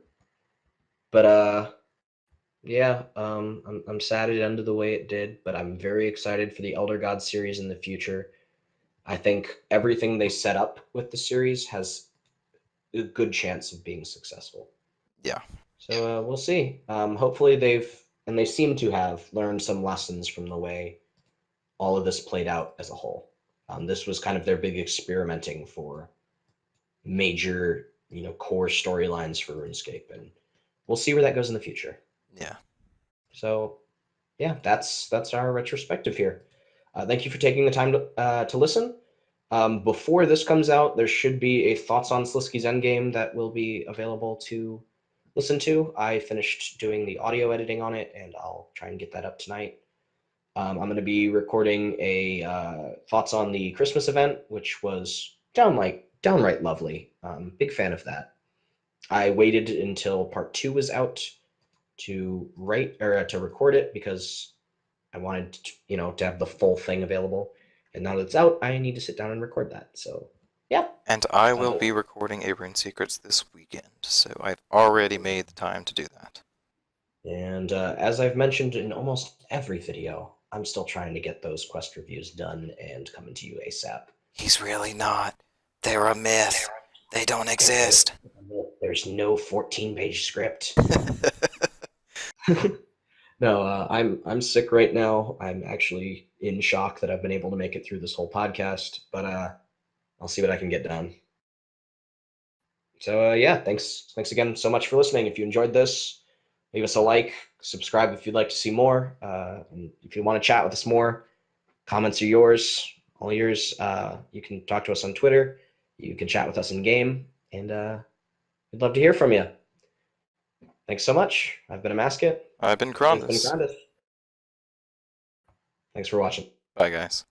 [SPEAKER 1] But yeah, I'm sad it ended the way it did, but I'm very excited for the Elder Gods series in the future. I think everything they set up with the series has a good chance of being successful.
[SPEAKER 2] Yeah,
[SPEAKER 1] So we'll see. Hopefully they seem to have learned some lessons from the way all of this played out as a whole. This was kind of their big experimenting for major, core storylines for RuneScape, and we'll see where that goes in the future.
[SPEAKER 2] yeah.
[SPEAKER 1] So yeah, that's our retrospective here. Thank you for taking the time to listen. Before this comes out, there should be a thoughts on Sliskes Endgame that will be available to listen to. I finished doing the audio editing on it, and I'll try and get that up tonight. I'm going to be recording a thoughts on the Christmas event, which was downright lovely. Big fan of that. I waited until part two was out to write or to record it because I wanted to have the full thing available. And now that it's out, I need to sit down and record that. So yeah.
[SPEAKER 2] And I will
[SPEAKER 1] Uh,
[SPEAKER 2] be recording a Rune Secrets this weekend, so I've already made the time to do that.
[SPEAKER 1] and as I've mentioned in almost every video, I'm still trying to get those quest reviews done and coming to you ASAP.
[SPEAKER 2] He's really not. They're a myth. They don't exist.
[SPEAKER 1] There's no 14-page script. No, I'm sick right now. I'm actually in shock that I've been able to make it through this whole podcast, but I'll see what I can get done. So yeah, thanks again so much for listening. If you enjoyed this, leave us a like, subscribe if you'd like to see more, and if you want to chat with us more, comments are yours, all yours. You can talk to us on Twitter. You can chat with us in game, and we'd love to hear from you. Thanks so much. I've been Amascut.
[SPEAKER 2] I've been
[SPEAKER 1] This has been
[SPEAKER 2] Crondis.
[SPEAKER 1] Crondis. Thanks for watching.
[SPEAKER 2] Bye, guys.